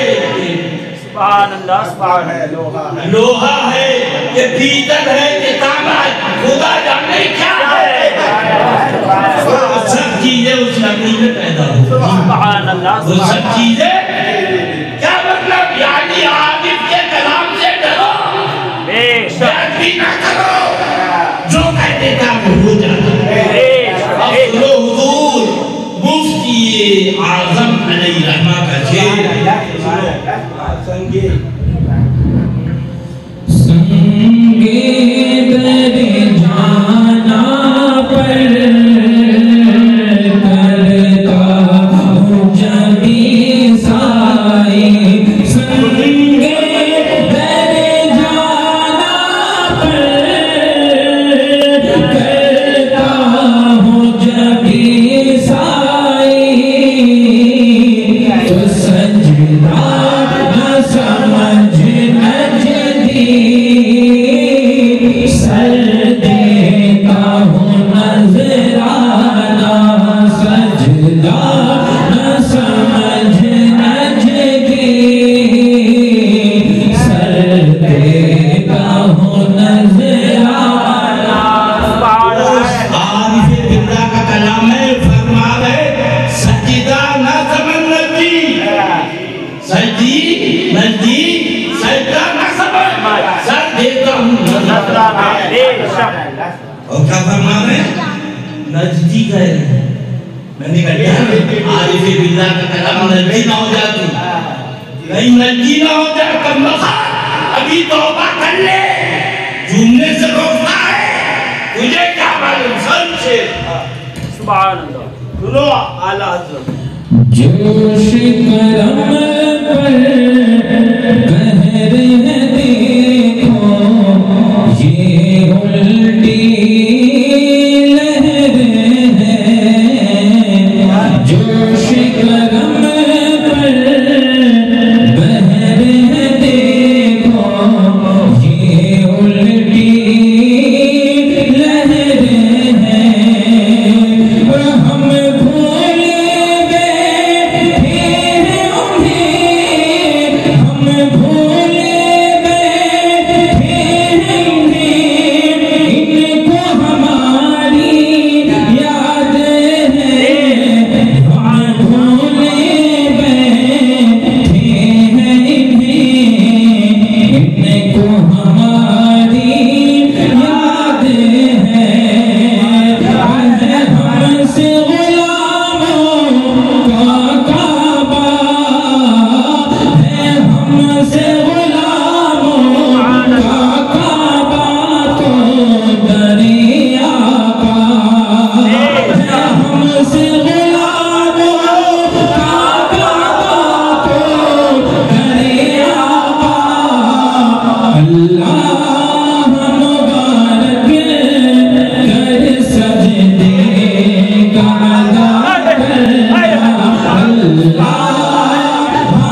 سبحان اللہ سبحان اللہ لوہا ہے یہ پیتل ہے یہ تانبا ہے خدا جانے کیا ہے سب چیزیں اس لکڑی میں پیدا ہوئی سبحان اللہ وہ سب چیزیں کیا مطلب یعنی عابد کے کلام سے ڈرو بے شک بیعت بھی نہ کرو جو کہتے تھا وہ ہو جاتا بے شک افضل حضور مفتی اعظم علیہ رحمہ کا شعر سنگے در جانا پر کرتا ہوں جبھی سائی سنگے در جانا پر کرتا ہوں جبھی سائی تو سجدہ نہ سمجھنا سر دیتا ہوں نذرانہ سجدہ نہ سمجھ نجدی سر دیتا ہوں نذرانہ عارف باللہ کا کلام ہے فرما رہے سجدہ نہ سمجھ نجدی سجدی نجدی سجدہ نہ سمجھ سر دیتا ہوں نذرانہ اور کیا فرما رہے نجدی کہہ رہے میں نے کہا عارف باللہ کا کلام نجدی نہ ہو جائے تو کہیں نجدی نہ ہو جائے کم بخار ابھی توبہ کر لے جھومنے سے روکتا ہے تجھے کیا معلوم سمجھے سبحان اللہ سنو اعلیٰ حضرت جوش کرم پر قہر ہے دیکھو یہ الٹی لہریں ہیں جوش کرم پر بہر ہے دیکھو یہ الٹی لہریں ہیں ہم بھولے بیٹھے ہیں انہیں ہم بھولے بیٹھے ہیں انہیں ان کو ہماری یاد ہے ہم بھولے بیٹھے ہیں انہیں ان کو ہماری یاد ہے ہم سے غلاموں کا کعبہ ہے ہم سے غلاموں کا کعبہ تو دریا کا ہے ہم سے غلاموں کا کعبہ تو دریا کا اللہ مبارک کر سجدے کا ادا کرنا اللہ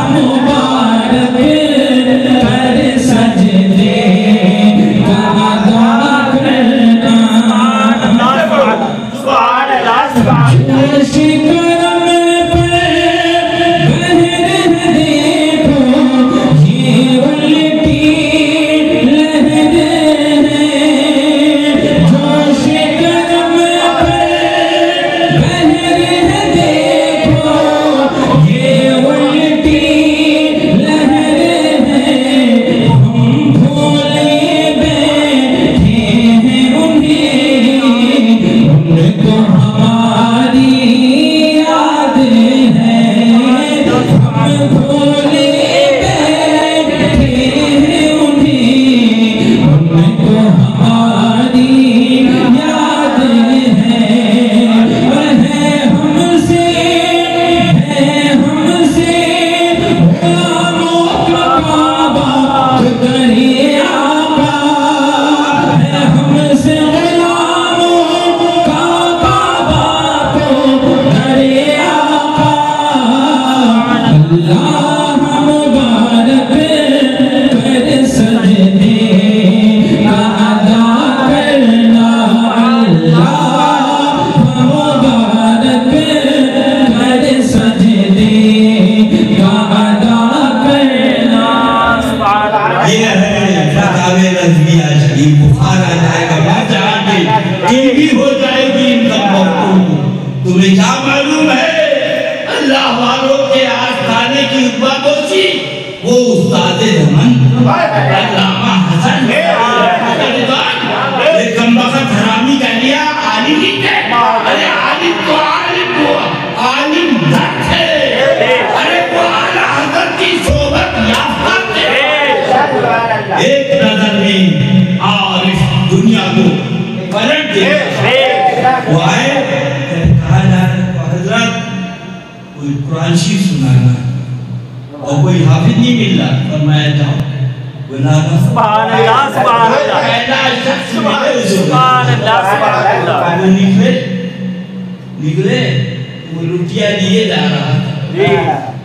مبارک کر سجدے کا ادا کرنا سبحان اللہ سبحان جوش کرم پر بہر دیکھو یہ الٹی لہریں ہیں جوش کرم پر بہر دیکھو یہ الٹی لہریں ہیں ہم بھولے بیٹھے ہیں انہیں ان کو ہماری یاد ہے ہم بھولے بیٹھے ہیں انہیں ان کو ہماری یاد ہے ہم سے غلاموں کا کعبہ تو دریا کا ہے ہم سے غلاموں کا کعبہ تو دریا کا اللہ مبارک کر سجدے کا ادا کرنا اللہ مبارک کر سجدے کا ادا کرنا سبحان اللہ یہ ہے فتاوی نظمیہ شریف بخار آ جائے گا بات جہاں پہ ٹی وی ہو جائے گی ان کا موقع تمہیں کیا معلوم ہے اللہ والوں کے آستانے کی اقبا بوسی وہ استاد زمن علامہ حسن یہ کمبخت حرامی کہہ لیا عالم ہی ہے ارے عالم تو عالم ہوا عالم دھت ہے ارے وہ اعلیٰ حضرت کی صحبت یافتہ ہے ایک نظر میں عارف دنیا کو پلٹ دے وہ آئے کہا جا رہا ہے حضرت کوئی قرآن شریف سنانا اور کوئی حافظ نہیں مل رہا فرمایا جاؤ گناہ سبحان اللہ سبحان اللہ پہلا شخص ملے اسے سبحان اللہ سبحان اللہ وہ نکلے وہ روٹیاں لیے جا رہا تھا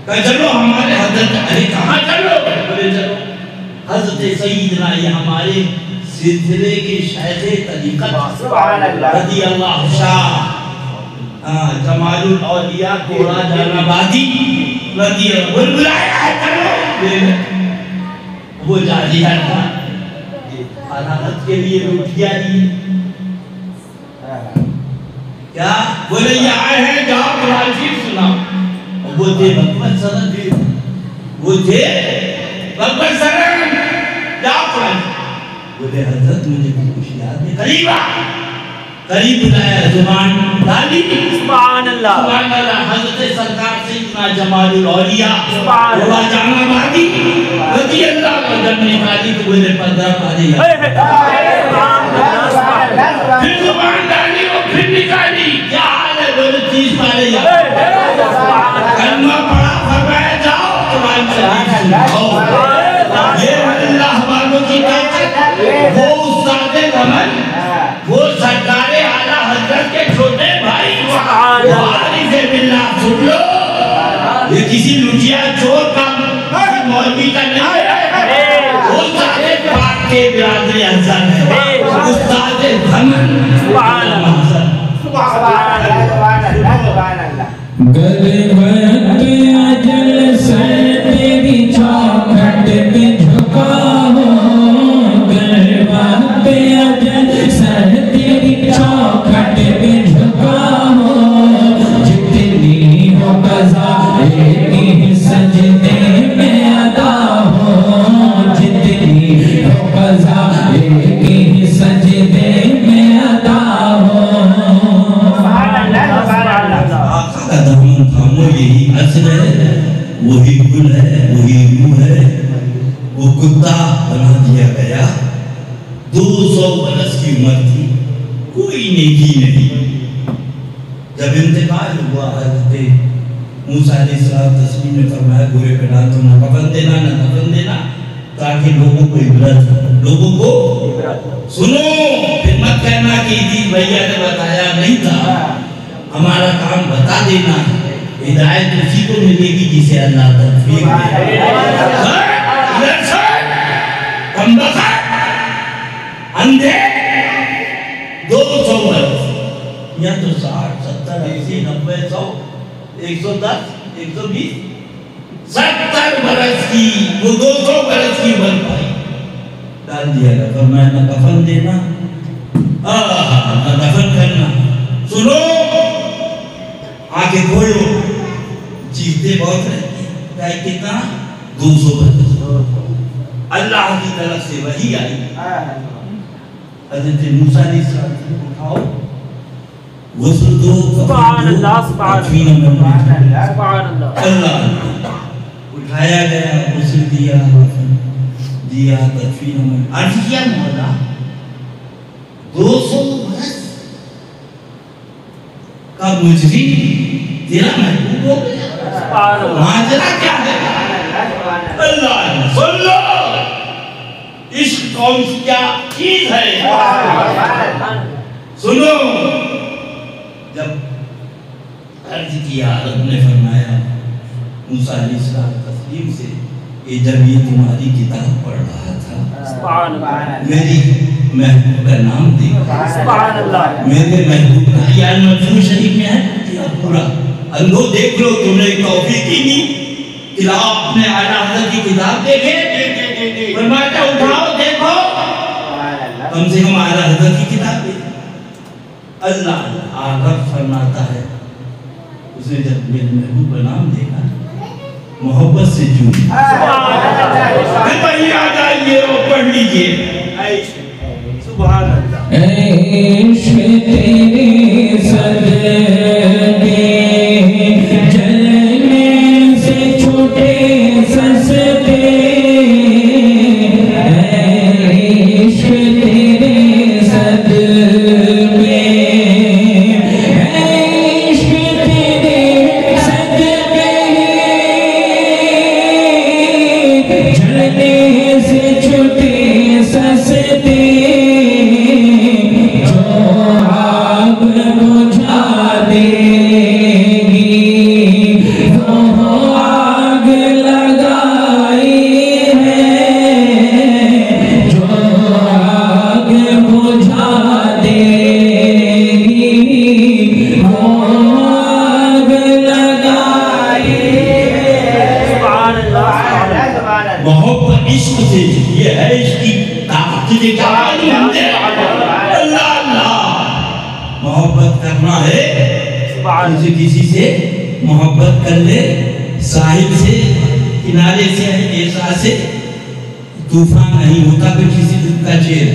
کہا چلو ہمارے حضرت ارے کہاں چلو بولے چلو حضرت سیدنا یہ ہمارے سلسلے کے شیخ طریقت سبحان اللہ رضی اللہ شاہ جمال الاولیاء کوڑا جان آبادی رضی اللہ بلبلایا ہے وہ جاریہ تھا حالات کے لیے روٹیاں دی کیا بولے یہ آئے ہیں جہاں قرآن شریف سنا وہ تھے بکمت سرن بھی وہ تھے بکمت سرن جہاں قرآن بولے حضرت مجھے کچھ یاد ہے قریب بلایا زبان ڈالی سبحان اللہ سبحان اللہ حضرت سرکار سیدنا جمال الاولیاء سبحان اللہ جان آبادی رضی اللہ کو جب نکالی تو بولے پردہ پارے پھر زبان ڈالی وہ پھر نکالی کیا حال ہے بولے 30 پارے کلمہ پڑھا فرمایا جاؤ قرآن شریف سناؤ یہ اللہ والوں کی طاقت وہ استاد زمن وہ سرکار اعلیٰ حضرت کے چھوٹے بھائی وارث باللہ سن لو یہ کسی لٹیا چور کا مولوی کا نہیں ہے وہ استاد پاک کے برادری حضرت ہے استاد زمن سبحان اللہ سبحان اللہ سبحان اللہ غربت اجل سے تیری چوکھٹ پہ جھکا ہوں غربت اجل سے تیری چوکھٹ پہ جھکا ہوں جتنی ہو قضا ایک ہی سجدے میں ادا ہوں جتنی ہو قضا ایک ہی سجدے میں ادا ہوں آقا کا دامن تھامو یہی اصل ہے وہی گل ہے وہی روح ہے وہ کتا بنا دیا گیا 200 برس کی عمر تھی کوئی نیکی نہیں جب انتقال ہوا حضرت موسیٰ علیہ السلام تسلیم نے فرمایا گورے پہ نہ تو نہ کفن دینا نہ دفن دینا تاکہ لوگوں کو عبرت ہو لوگوں کو سنو پھر مت کہنا کہ دی بھیا نے بتایا نہیں تھا ہمارا کام بتا دینا ہدایت اسی کو ملے گی جسے اللہ توفیق دے کم بخت اندھے 200 برس یا تو 60 70 80 90 100 110 120 70 برس کی وہ 200 برس کی بن پائی ڈال دیا گیا فرمایا نہ کفن دینا نہ دفن کرنا سنو آگے کھولو چیزیں بہت رہتی ہیں کتنا 200 برس اللہ کی طرف سے وحی آئی حضرت موسیٰ علیہ السلام اٹھاؤ غسل دو سبحان اللہ سبحان اللہ اللہ اٹھایا گیا غسل دیا تدفین میں عرض کیا مولا 200 برس کا مجری تیرا محبوب ہو گیا ماجرا کیا ہے اللہ سن لو عشق کون کیا چیز ہے سنو جب عرض کیا رب نے فرمایا موسیٰ علیہ السلام تسلیم سے کہ جب یہ تمہاری کتاب پڑھ رہا تھا میری محبوب کا نام دیکھا میرے محبوب کا یعنی مجموع شریف میں ہے پورا اندھو دیکھ لو تم نے توفیق ہی نہیں کتاب اپنے اعلیٰ حضرت کی کتاب دیکھے فرماتا اٹھاؤ دیکھو کم سے کم اعلیٰ حضرت کی کتاب دیکھے اللہ رب فرماتا ہے اس نے جب میرے محبوب کا نام دیکھا محبت سے جو پھر وہی آ جائیے اور پڑھ لیجئے سبحان اللہ عشق تیرے صدقے جلنے سے چھوٹے سستے عشق تیرے صدقے عشق تیرے صدقے جلنے سے چھوٹے سستے جو آگ کسی سے محبت کر لے، ساحل سے، کنارے سے، ایسا سے طوفان نہیں ہوتا کہ کسی دن کا چیر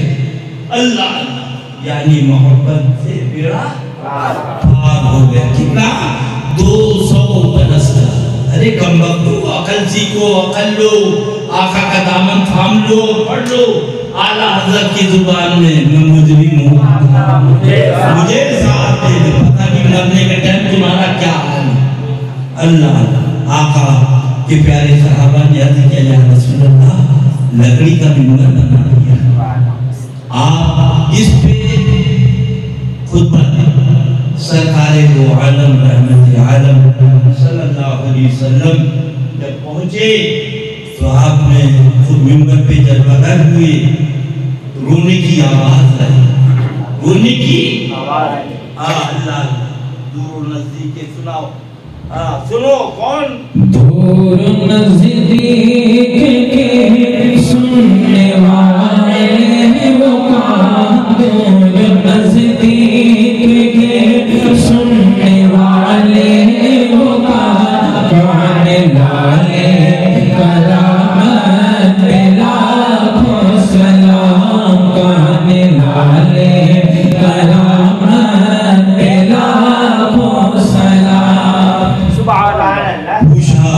اللہ اللہ، یعنی محبت سے بیڑا پار ہو گیا۔ کتنا 200 برس کا۔ ارے کم وقتو عقل سیکھو، عقل لو، آقا کا دامن تھام لو، پڑھ لو اعلیٰ حضرت کی زبان میں، میں مجرم ہوں، مجھے ساتھ دے دے، پتہ نہیں مرنے کے ٹائم تمہارا کیا حال ہے۔ اللہ آقا کے پیارے صحابہ نے عرض کیا یا رسول اللہ لکڑی کا منبر بنا دیا، آپ اس پہ خطبہ دیں۔ سرکار دو عالم رحمت عالم صلی اللہ علیہ وسلم جب پہنچے تو آپ نے خود منبر پہ جب لگا ہوئے رونے کی آواز آئی، رونے کی آواز۔ اللہ دور و نزدیک کے سناؤ، سنو کون؟ دور و نزدیک کے سننے والے وہ کون، دور و نزدیک کے سننے والے وہ کون، گانے والے کرامت پہ لاکھوں سلام، گانے والے کرامت پہ لاکھوں سلام۔ سبحان اللہ۔ پوچھا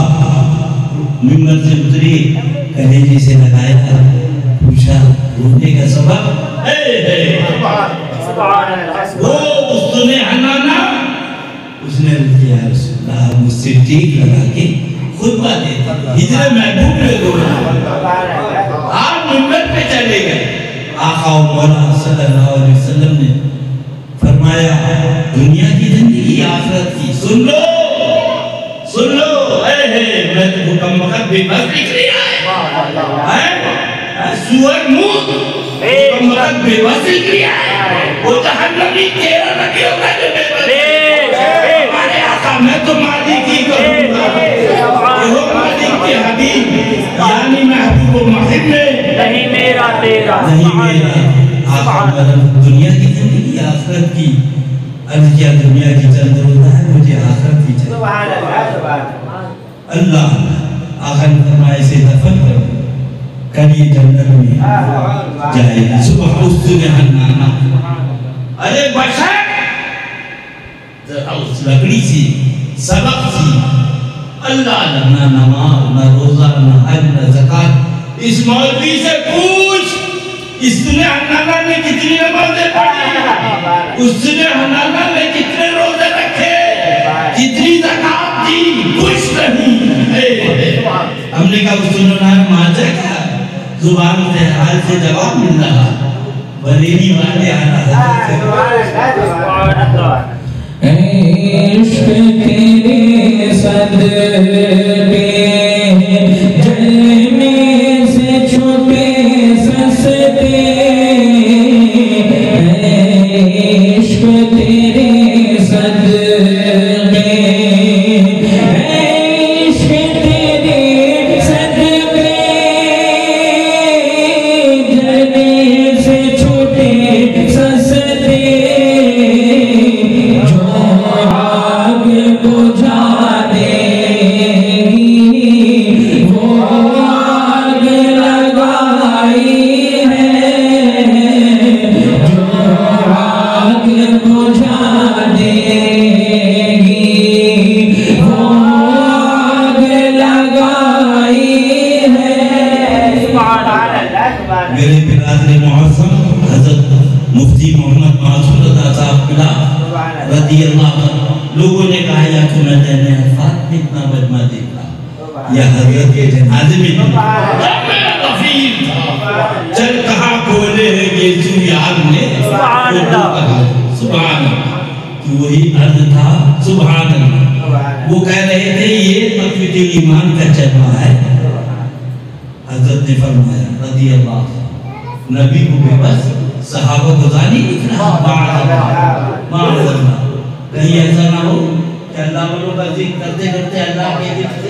منبر سے اتری، کلیجے سے لگایا، پوچھا رونے کا سبب؟ سبحان اللہ۔ وہ استن حنانہ، اس نے کیا رسول اللہ مجھ سے ٹیک لگا کے خطبہ دیتا، ہجر محبوب میں دو آپ منبر پہ چلے گئے۔ آقا و مولا صلی اللہ علیہ وسلم نے فرمایا دنیا کی زندگی آخرت کی سن لو، سن لو، میں تو حکم وقت بے بس لکھ رہا ہے، سور موت حکم وقت بے بس لکھ رہا ہے، وہ جہنمی تیرا لگے ہوگا جو بے بس ہمارے آقا میں تو مالک ہی کروں گا، یہ ہو مالک کے حبیب، یعنی محبوب و محب میں نہیں میرا تیرا، نہیں میرا آقا دنیا کی زندگی آخرت کی، عرض کیا دنیا کی چند روزہ ہے مجھے آخرت کی چند۔ سبحان اللہ، سبحان اللہ۔ اللہ آخر فرمائے سے دفن کرو، کبھی جنت میں جائے گی۔ صبح استن حنانہ، ارے بشر ذرا اس لکڑی سے سبق سی، اللہ نہ نماز نہ روزہ نہ حج نہ زکات، اس مولوی سے پوچھ استن حنانہ نے کتنی نمازیں پڑھی، استن حنانہ نے کتنے روزے رکھے، کتنی زکات دی، کچھ نہیں۔ ہم نے کہا استن حنانہ ماجہ کیا، زبان سے حال سے جواب مل رہا، بریلی والے آنا سبحان اللہ۔ عشق تیرے صدقے جلنے سے چھوٹے سستے، عشق تیرے صدقے، عشق تیرے صدقے جلنے سے چھوٹے سستے، میرے برادر معظم حضرت مفتی محمد معصوم رضا صاحب قلعہ رضی اللہ عنہ، لوگوں نے کہا یا تو میں نے الفاظ میں اتنا مجمع دیکھا، یا حضرت کے جنازے میں میں غفیر تھا، چل کہاں کھولے ہیں یہ جو یاد نے سبحان اللہ، سبحان اللہ، کہ وہی عرض تھا سبحان اللہ۔ وہ کہہ رہے تھے یہ تقویت ایمان کا چلوا ہے، حضرت نے فرمایا رضی اللہ نبی کو بے بس صحابہ کو زانی لکھنا، معاذ اللہ، کہیں ایسا نہ ہو کہ اللہ والوں کا ذکر کرتے کرتے اللہ کے دل سے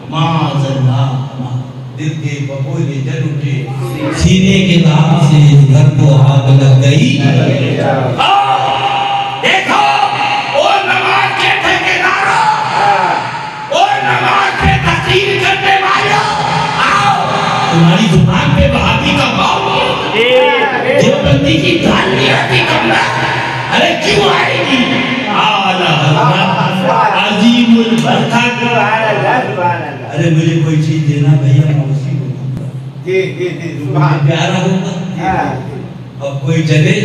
معاذ اللہ، دل کے بپولے جل اٹھے، سینے کے دام سے گھر کو آگ لگ گئی، دیکھو وہ نماز کے ٹھیکیداروں، وہ نماز پہ تقریر کرنے والوں، آؤ تمہاری زبان پہ وہابی کا باؤ نہیں، دیوبندی کی دال نہیں آتی کمرہ، ارے کیوں آئے گی؟ اعلیٰ حضرت عظیم البرکت، ارے مجھے کوئی چیز دینا بھیا میں اسی کو دوں گا، مجھے پیارا ہوگا، اب کوئی جگہ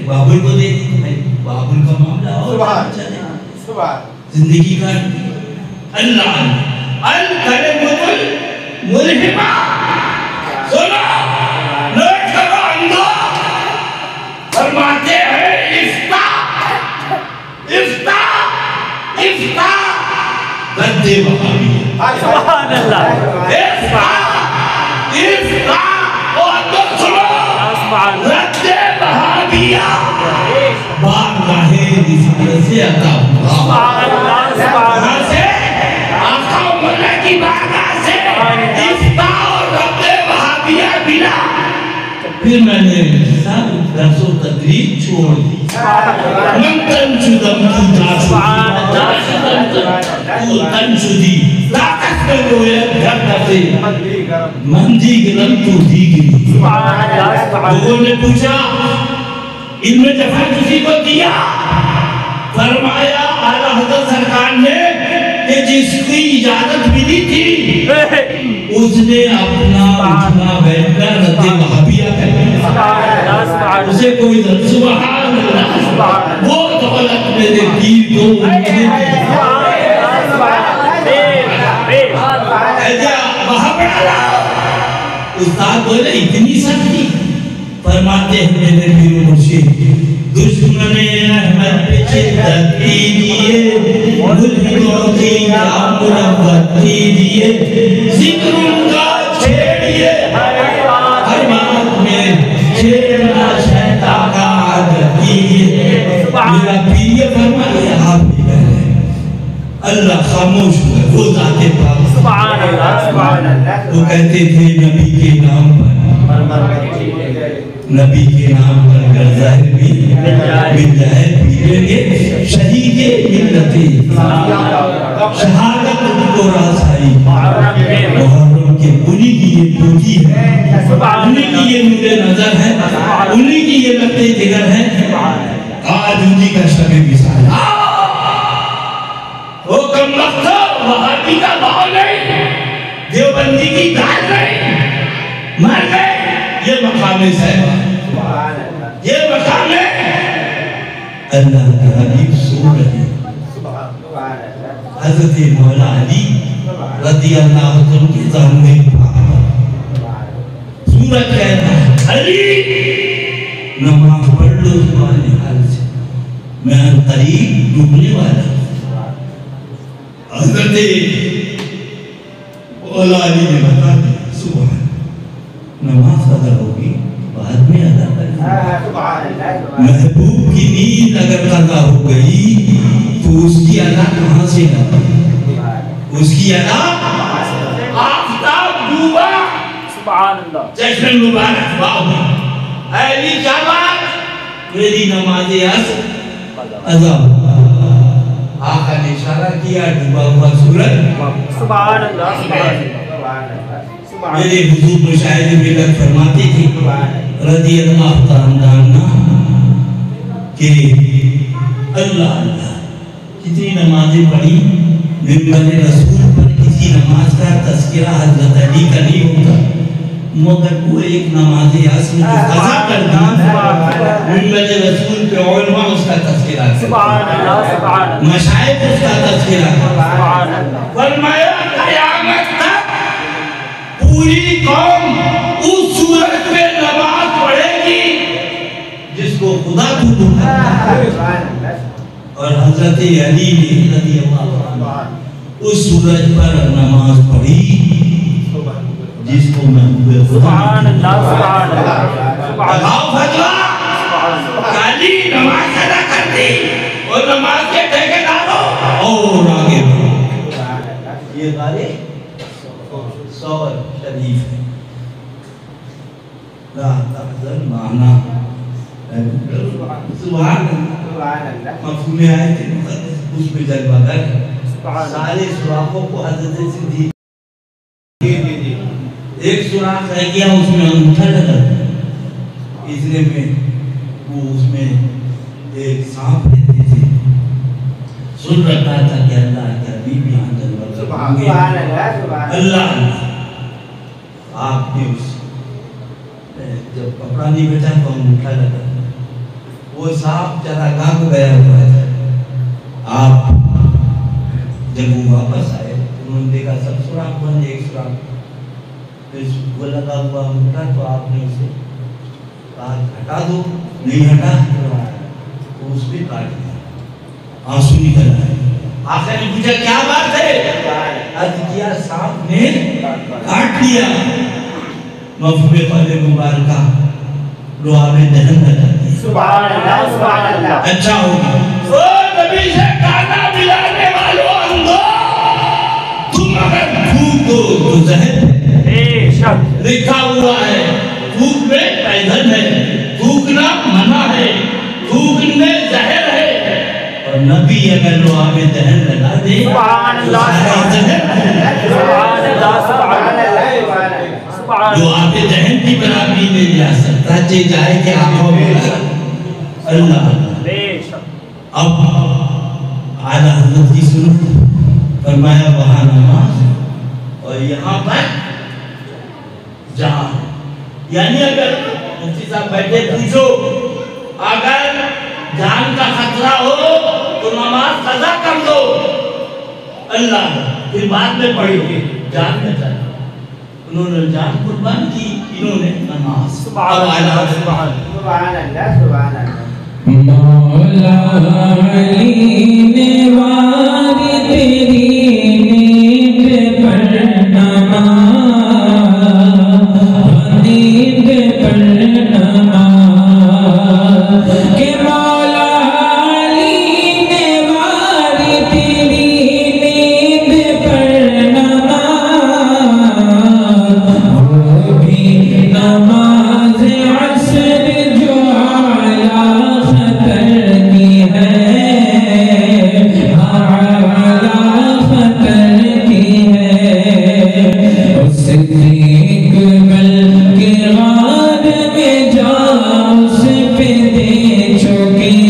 بابل کو دے دی بھائی، بابل کا معاملہ اور چلے زندگی کا اللہ الکلمۃ الملہمہ، سنو نوٹ کرو اندھا، فرماتے ہیں افتاء رد وہابی، سبحان اللہ، افتاء اور تو سنو رد وہابیہ بارگاہ رسالت سے عطا ہوا، کہاں سے؟ آقا و مولا کی بارگاہ سے افتاء اور رد وہابیہ ملا، پھر میں نے سب درس و تدریس چھوڑ دی، من شدم تو تن شدی طاقت میں گویا گھر نفے من دی گرم تو دی گری، لوگوں نے پوچھا علم جفا کسی کو دیا؟ فرمایا اعلیٰ حضرت سرکار نے کہ جس کی اجازت ملی تھی اس نے اپنا اٹھنا بیٹھنا رد وہابیہ کرنا، اسے کوئی درد سبحان اللہ، وہ دولت میرے پیر کو استاد بولے اتنی سختی، فرماتے ہیں میرے پیر و مرشد دشمن احمد پہ شدت کیجئے، ملحدوں کی مربت کیجئے، ذکر ان کا چھیڑیے، ہر بات میں چھیڑنا شیطان کا عادت کیجئے، میرا پیر یہ فرمائے آپ بھی کہہ رہے ہیں، اللہ خاموش ہوئے، وہ ذات پاک سبحان اللہ، وہ کہتے تھے نبی کے نام پر، نبی کے نام پر اگر ظاہر بھی مل جائے پیلیں گے شہید ملتی شہادت کو راسائی، محرم کے انہی کی یہ پوٹی ہے، انہی کی یہ نور نظر ہے، انہی کی یہ لگتے جگر ہے، آج انہی کا شب مثال وہ کم وقت وہابی کا باؤ نہیں، دیوبندی کی دال نہیں، مر گئے، یہ مقام صاحبہ، یہ مقام ہے اللہ کے حبیب سورہ ہے، حضرت مولا علی رضی اللہ عنہ کے ذہن سورت کہتا ہے علی نماز پڑھ لو تمہارے حال سے، میں قریب ڈوبنے والا ہوں، حضرت مولا علی نے بتا دیا سبحان نماز ادا ہوگی بعد میں ادا کریں، محبوب کی نیند اگر قضا ہو گئی تو اس کی ادا کہاں سے ادا؟ اس کی ادا آفتاب ڈوبا سبحان اللہ، جشن مبارک باؤ علی کیا بات میری نماز عصر ادا ہوا، آقا نے اشارہ کیا ڈوبا ہوا سورج، سبحان اللہ، سبحان اللہ، میرے حضور مشاہد ملت فرماتے تھے رضی اللہ تعالیٰ کہ اللہ اللہ کتنی نمازیں پڑھی، منبر رسول پر کسی نماز کا تذکرہ حضرت علی کا نہیں ہوتا، مگر وہ ایک نماز عصر جو قضا کر دی منبر رسول پہ علماء اس کا تذکرہ کرتے، مشاہد اس کا تذکرہ کرتے، فرمایا قیامت تک پوری قوم اس سورج پہ نماز پڑھے گی جس کو خدا کو دکھاتا ہے، اور حضرت علی نے رضی اللہ عنہ اس سورج پر نماز پڑھی جس کو محبوب خدا سبحان اللہ، سبحان اللہ، لگاؤ فتوہ علی نماز ادا کر دی اور نماز کے ٹھیکیداروں اور آگے بڑھو، یہ غالے سور شریف ہے لا تحزن معنا سبحان اللہ مفہوم آیت مقدس اس میں جلوہ گر سارے سوراخوں کو حضرت صدیق ایک سوراخ رہ گیا اس میں انگوٹھا لگا اس میں وہ اس میں ایک سانپ رہتے تھے سن رکھا تھا کہ اللہ کے حبیب یہاں جلوہ گر سبحان اللہ اللہ آپ نے اس جب کپڑا نہیں بیٹھا تو انگوٹھا لگا وہ صاحب چراگاہ کو گیا ہوا تھا آپ جب وہ واپس آئے انہوں نے دیکھا سب سوراخ بند ایک سوراخ پھر وہ لگا ہوا انگوٹھا تو آپ نے اسے کہا ہٹا دو نہیں ہٹا تو اس پہ کاٹ دیا آنسو نکل آئے آخر نے پوچھا کیا بات ہے عرض کیا سانپ نے کاٹ لیا مفہوم قول مبارکہ لعاب دہن لگا دی سبحان اللہ سبحان اللہ اچھا ہوگا او نبی سے کھانا ملانے والوں اندھو تم اگر تھوکو تو زہر ہے بے شک لکھا ہوا ہے تھوک میں پیدن ہے تھوکنا منع ہے تھوکنے زہر ہے اور نبی اگر لعاب دہن لگا دے سبحان اللہ سبحان اللہ سبحان اللہ جو آپ ذہن کی برابری میں جا سکتا چاہے جائے کہ آنکھوں میں اللہ بے شک اب اعلیٰ حضرت کی سنت فرمایا وہاں نماز اور یہاں پر جہاں یعنی اگر مفتی صاحب بیٹھے پوچھو اگر جان کا خطرہ ہو تو نماز قضا کر دو اللہ پھر بعد میں پڑھی گے جان میں چاہے انہوں نے جان قربان کی انہوں نے نماز سبحان اللہ سبحان اللہ سبحان اللہ مولا علی نے واری تیری نیند پر نماز نیند پر نماز کہ مولا علی نے واری تیری نیند پر نماز وہ بھی نماز عصر جو اعلیٰ خطر کی ہے اعلیٰ خطر کی ہے اس صدیق بل کے غار میں جا اس پہ دے چکے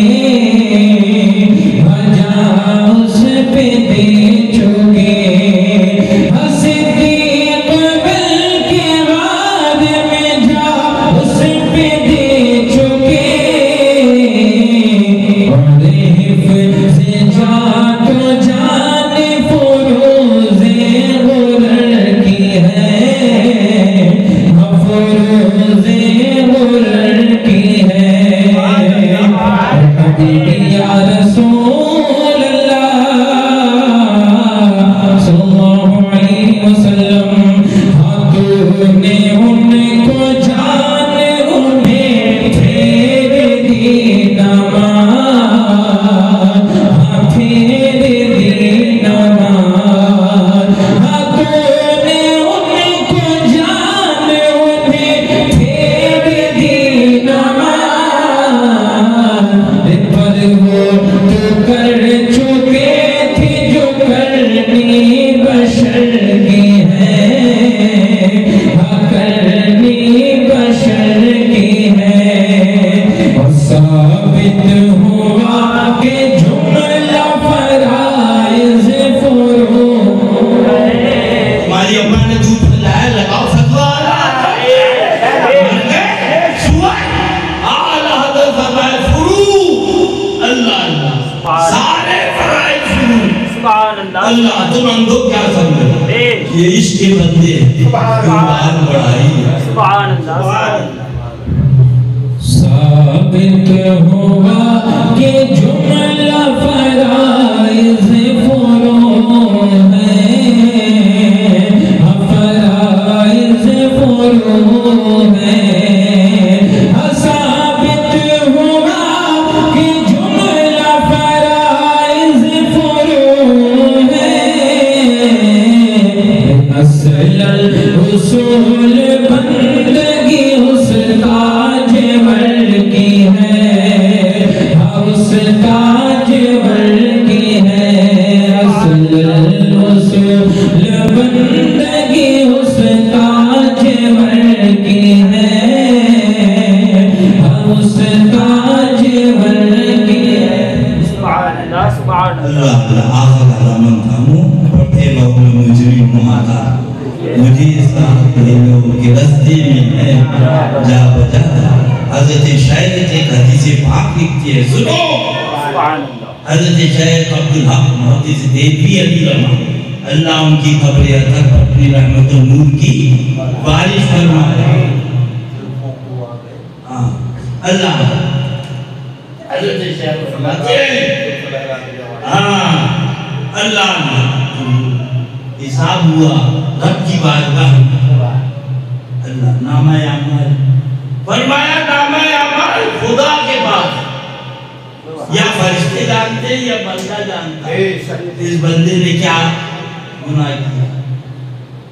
جا اس پہ دے چکے صدیق بل کے غار میں جا اس پہ دے چکے اور حفظ جا تو جان فروز غرر کی ہے فروز غرر کی ہے یا رسول اللہ صلی اللہ علیہ وسلم تو نے ان کو جان انہیں پھیر دی نماز پھیر دی نماز تو نے ان کو جان انہیں پھیر دی نماز پر وہ تو کر چکے تھے جو کرنی بشر کی ہے کرنی بشر کی ہے اور ثابت ہوا کہ جملہ فرائض فروض ہماری اماں نے دودھ پلایا لگاؤ فتویٰ اعلیٰ حضرت فرمائے فروض اللہ اللہ سارے فرائض فروض سبحان اللہ اللہ تم اندھو کیا سمجھو یہ عشق کے بندے بات بڑھائی سبحان اللہ سبحان اللہ ثابت ہوا کہ جملہ فرائض فروض ہیں فرائض فروض ہیں ثابت ہوا کہ جملہ فرائض فروض ہیں اصل الحصول بندگی حسن تاج مل کی ہے اللہ اللہ آخر علامن تھامو پڑھتے وقت میں مجرم مہاتا مجھے ساتھ لوگوں کے رستے میں ہے جا بجا حضرت شاید ایک حدیث پاک لکھتی ہے سنو حضرت شاید عبدالحق محدث دیوی علی رحمہ اللہ ان کی قبر عطا اپنی رحمت و نور کی بارش فرمائے اللہ حضرت شاید فرماتے ہیں اللہ حساب ہوا رب کی بارگاہ اللہ نامہ اعمال فرمایا نامہ اعمال خدا کے پاس یا فرشتے جانتے ہیں یا بندہ جانتا ہے اس بندے نے کیا گناہ کیا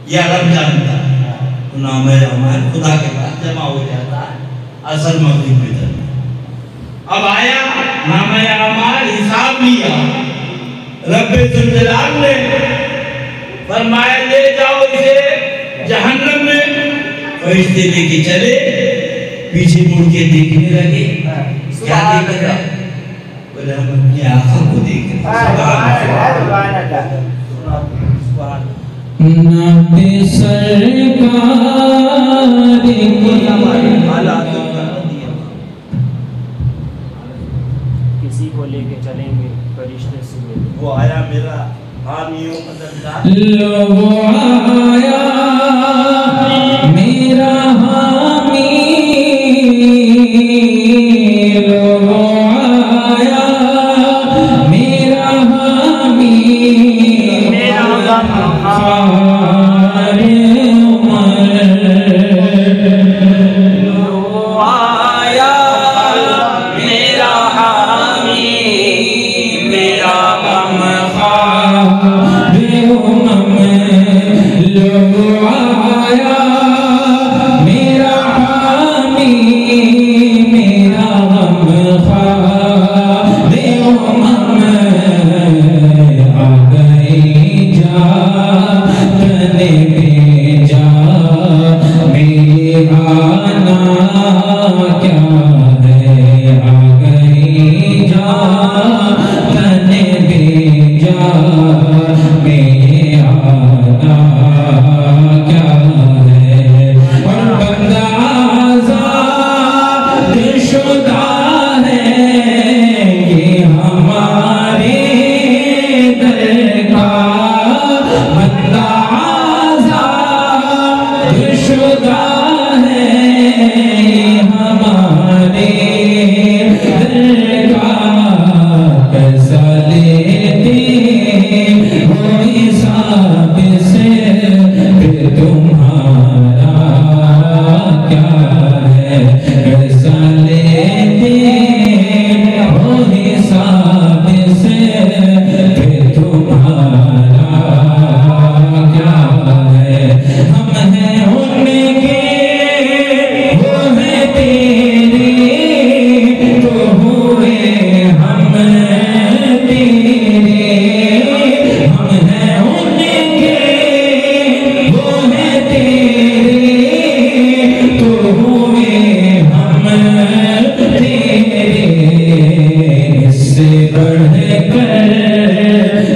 یا رب جانتا ہے نامہ اعمال خدا کے پاس جمع ہو جاتا ہے اثر مغرب میں جاتا اب آیا نامہ اعمال حساب لیا رب ذوالجلال نے فرمایا لے جاؤ اسے جہنم میں فرشتے لے کے چلے پیچھے مڑ کے دیکھنے لگے کیا دیکھ رہا بولے ہم اپنے آقا کو دیکھ رہے نعت سرکار کسی کو لے کے چلیں گے فرشتے سے وہ آیا میرا حامیوں مددگار لو آیا میرا حامی لو آیا میرا حامی میرا خار عمر لو آیا میرا حامی میرا غم خار امم لو آیا میرا حامی میرا غم خار امم آ گئی جا تنے بے جا میرے آنا کیا ہے آ گئی جا تنے بے جا میرے آنا کیا ہے اور بندہ آزاد شدہ ہے یہ ہمارے در کا بندہ آزاد شدہ ہے یہ ہمارے در کا کیسا لیتے ہو حساب سے پھر تمہارا کیا ہے کیسا لیتے ہو حساب سے پھر تمہارا کیا ہے ہم ہیں ان کے وہ ہیں تیرے تو ہوئے ہم تیرے ہم ہیں ان کے وہ ہیں تیرے تو ہوئے ہم تیرے اس سے بڑھ کر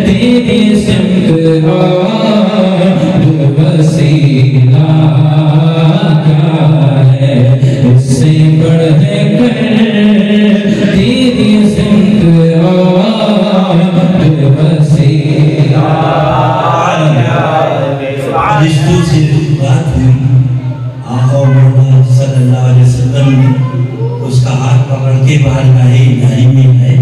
تیری سمت اور وسیلہ کیا ہے اس سے بڑھ کر تیری سمت اور وسیلہ رشتوں سے بات ہوئی آقا مولا صلی اللہ علیہ وسلم نے اس کا ہاتھ پکڑ کے بارگاہ الہی میں ہے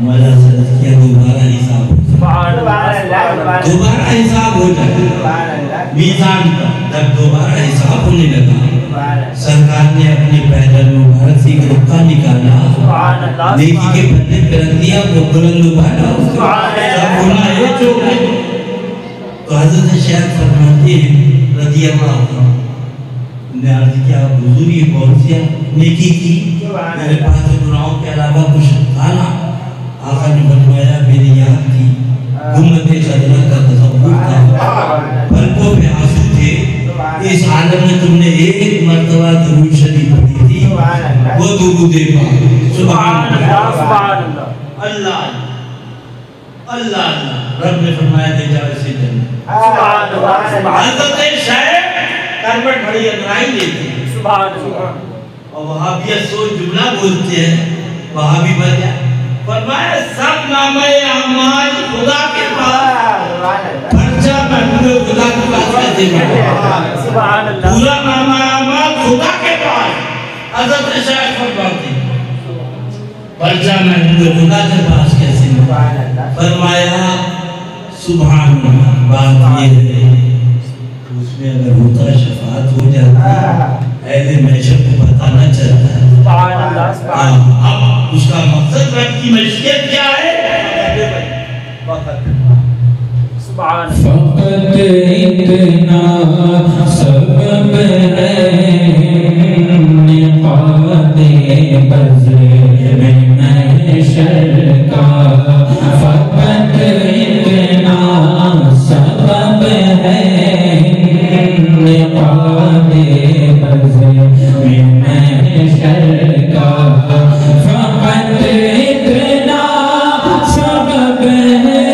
مولا صلی کیا دوبارہ حساب ہو جائے دوبارہ حساب ہو جائے میزان پر جب دوبارہ حساب ہونے لگا سرکار نے اپنے پیدل مبارک سے ایک رکھا نکالا نیکی کے پتے پہ رکھ دیا وہ بلند اٹھایا سب گناہ ہے جو تو حضرت شیخ فرماتے ہیں رضی اللہ عنہ نے عرض کیا حضور یہ کون سی نیکی کی میرے پاس گناہوں کے علاوہ کچھ تھا نا آقا نے فرمایا میری یاد تھی گنبد خضرا کا تصور تھا پلکوں پہ آنسو تھے اس عالم میں تم نے ایک مرتبہ درود شریف پڑھی تھی وہ درود پاک سبحان اللہ اللہ اللہ اللہ رب نے فرمایا دے جاؤ اسے جنت حضرت شیخ کروٹ بڑی انگرائی دیتے ہیں اور وہابیہ سوچ جملہ بولتے ہیں وہابی بجا فرمایا سب نامہ اعمال خدا کے پاس پرچہ محمود خدا کے پاس کہتے ہیں پورا نامہ اعمال خدا کے پاس حضرت شیخ فرماتے ہیں پرچہ محمود خدا کے پاس کیسے فرمایا سبحان اللہ بات یہ ہے اس میں اگر ہوتا شفاعت ہو جاتی اہل محشر کو بتانا چلتا ہے اب اس کا مقصد رب کی مشیت کیا ہے فقط اتنا سبب ہے نقاد بزم محشر کا فقط اتنا سبب ہے نقاد بزم محشر کا فقط اتنا سبب ہے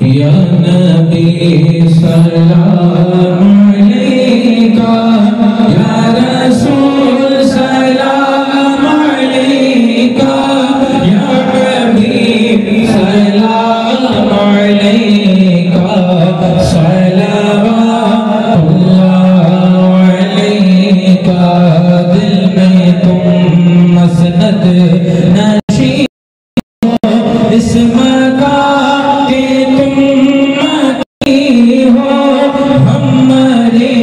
یا نبی سلام علیکہ یا رسول سلام علیکہ یا حبیب سلام علیکہ صلوات اللہ علیکہ دل میں تم مسند نشین اس مقام کے تم مکی ہو ہمارے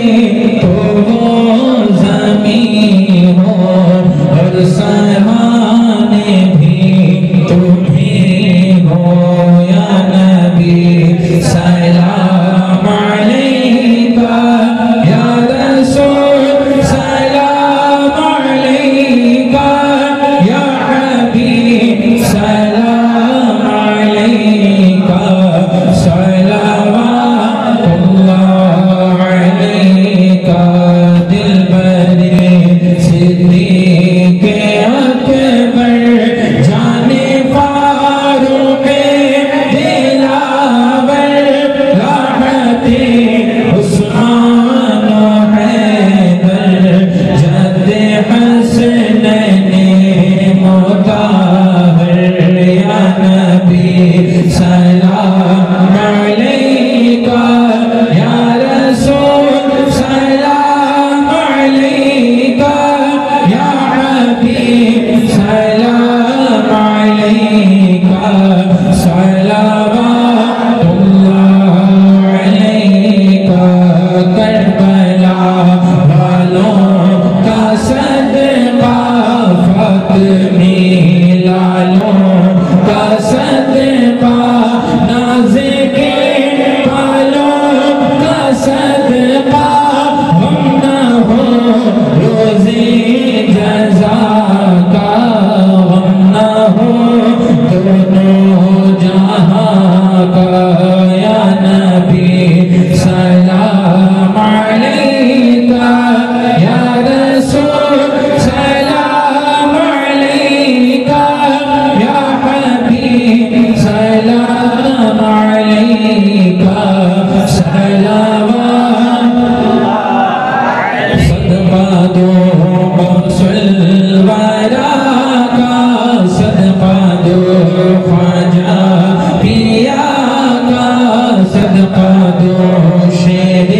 صدقہ دو شیر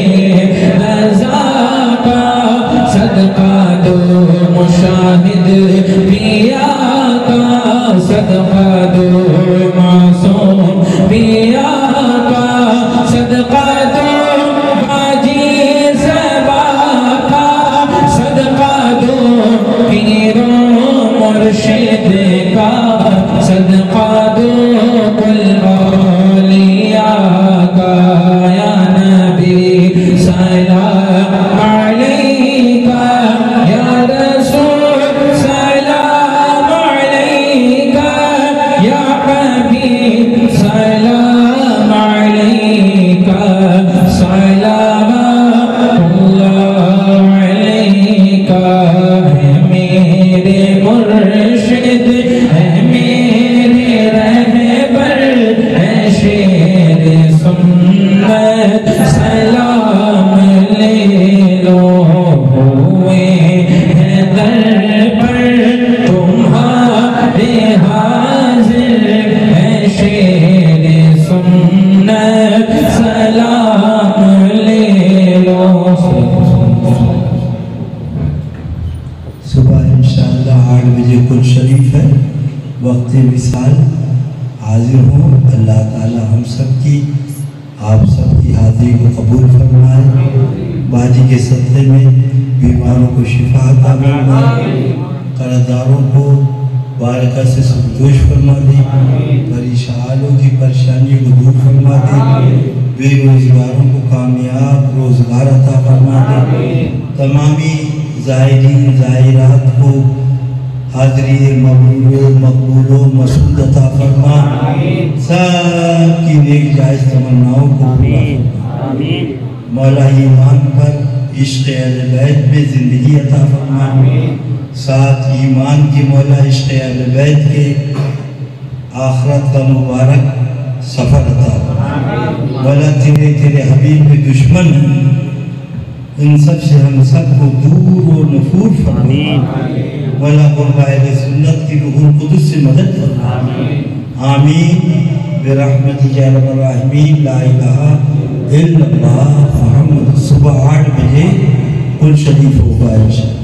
رضا کا، صدقہ دو مشاہد پیا کا، صدقہ دو معصوم پیا کا، صدقہ دو باجی زیبا کا، صدقہ دو پیروں مرشد کا، صدقہ دو کل اولیاء کا، یا نبی سلام علیکہ، یا رسول سلام علیکہ، یا حبیب سلام علیکہ، صلوات اللہ علیکہ، ہے میرے مرشد، ہے میرے رہبر، ہے شیر سنت، سلام لے لو، ہوئے ہیں در پر تمہارے حاضر، ہے شیر سنت، سلام لے لو۔ صبح انشاءاللہ 8 بجے کل شریف ہے، وقت وصال حاضر ہوں۔ اللہ تعالی ہم سب کی، آپ سب کی حاضری کو قبول فرمائے، باجی کے صدقے میں بیماروں کو شفا عطا فرمائے، قرضداروں کو بارکہ سے سبکدوش فرما دے، پریشانوں کی پریشانی کو دور فرما دے، بے روزگاروں کو کامیاب روزگار عطا فرما دے، تمامی زائرین زائرات کو حاضری مقبول و مسعود عطا فرما، سب کی نیک جائز تمناؤں کو پورا فرما۔ مولا ایمان پر عشق اہل بیت میں زندگی عطا فرما، ساتھ ایمان کی مولا عشق اہل بیت کے آخرت کا مبارک سفر عطا فرما۔ مولا تیرے حبیب میں دشمن ہیں، ان سب سے ہم سب کو دور و نفور فرما۔ مولا قربہ اہل سنت کی روح القدس سے مدد فرما۔ آمین برحمتک یا رب الراحمین، لا الہ الا اللہ محمد۔ صبح 8 بجے کل شریف ہوگا انشاءاللہ۔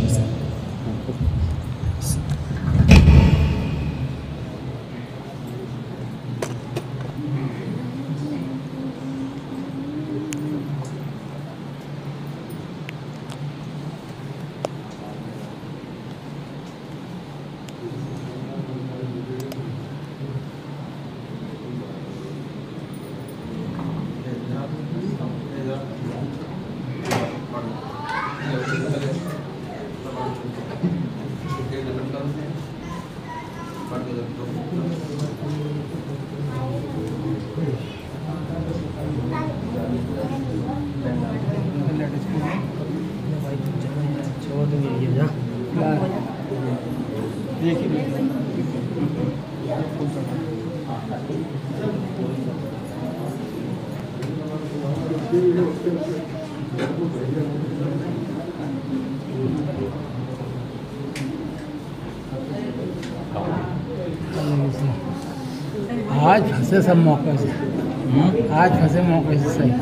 آج پھنسے سب موقع سے، آج پھنسے موقع سے صحیح